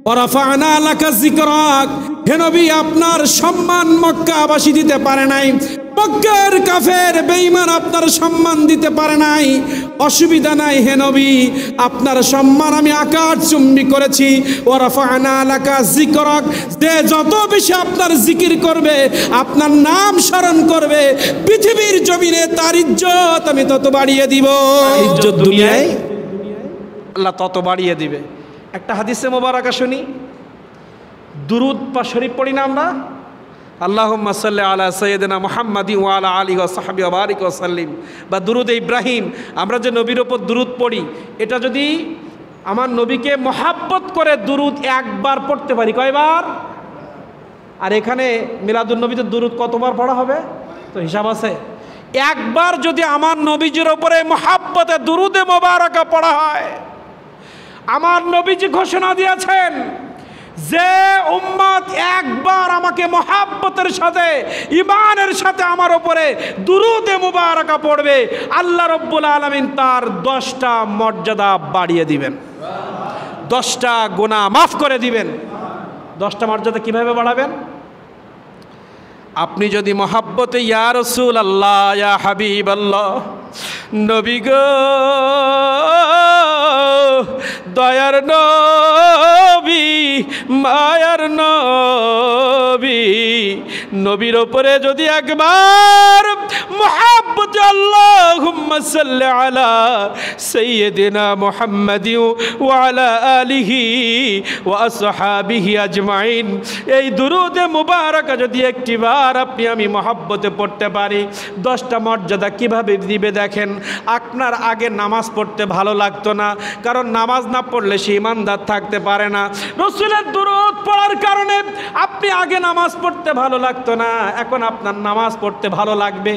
Speaker 1: ওয়ারাফা'না লাকা যিকরাক, হে নবী আপনার সম্মান মক্কাবাসী দিতে পারে নাই, মক্কার কাফের বেঈমান আপনার সম্মান দিতে পারে নাই। অসুবিধা নাই হে নবী, আপনার সম্মান আমি আকাশচুম্বী করেছি। ওয়ারাফা'না লাকা যিকরাক, যে যত বেশি আপনার জিকির করবে, আপনার নাম স্মরণ করবে, পৃথিবীর জমিনে তার ইজ্জত আমি তত বাড়িয়ে দিব। ইজ্জত দুনিয়ায় আল্লাহ তত বাড়িয়ে দিবে। একটা হাদিসে মোবারকা শুনি, দুরুদ বা শরীফ পড়ি না আমরা? আল্লাহুম্মা সাল্লি আলা সাইয়্যিদিনা মুহাম্মাদি ওয়া আলা আলিহি ওয়া সাহবিহি ওয়া বারিক ওয়া সাল্লিম, বা দুরুদ ইব্রাহিম, আমরা যে নবীর ওপর দুরুদ পড়ি, এটা যদি আমার নবীকে মহাব্বত করে দুরুদ একবার পড়তে পারি, কয়বার? আর এখানে মিলাদুন নবীতে দুরুদ কতবার পড়া হবে তো হিসাব আছে? একবার যদি আমার নবীজির ওপরে মহাব্বতে দুরুদে মোবারকা পড়া হয়, আমার নবীজি ঘোষণা দিয়েছেন যে উম্মত একবার আমাকে মহাব্বতের সাথে ঈমানের সাথে আমার উপরে দুরুদে মুবারাকা পড়বে, আল্লাহ রাব্বুল আলামিন তার 10টা মর্যাদা বাড়িয়ে দিবেন, 10টা গুনাহ মাফ করে দিবেন। 10টা মর্যাদা কিভাবে বাড়াবেন? আপনি যদি মহাব্বতে ইয়া রাসূলুল্লাহ, ইয়া হাবিবাল্লাহ, নবী গো, দয়ার নবী, মায়ার নবী, নবীর ওপরে যদি একবার মুহাব্বত আল্লাহুম্মা সাল্লি আলা সাইয়্যিদিনা মুহাম্মাদি ওয়া আলা আলিহি ওয়া আসহাবিহি আজমাইন, এই দুরুদে মুবারাকা যদি একটিবার আপনি আমি মুহাব্বতে পড়তে পারি, 10টা মর্যাদা কিভাবে দিবে দেখেন। আপনার আগে নামাজ পড়তে ভালো লাগতো না, কারণ নামাজ না পড়লে সে ইমানদার থাকতে পারে না। রাসূলের দুরূদ পড়ার কারণে আপনি আগে নামাজ পড়তে ভালো লাগতো না, এখন আপনার নামাজ পড়তে ভালো লাগবে।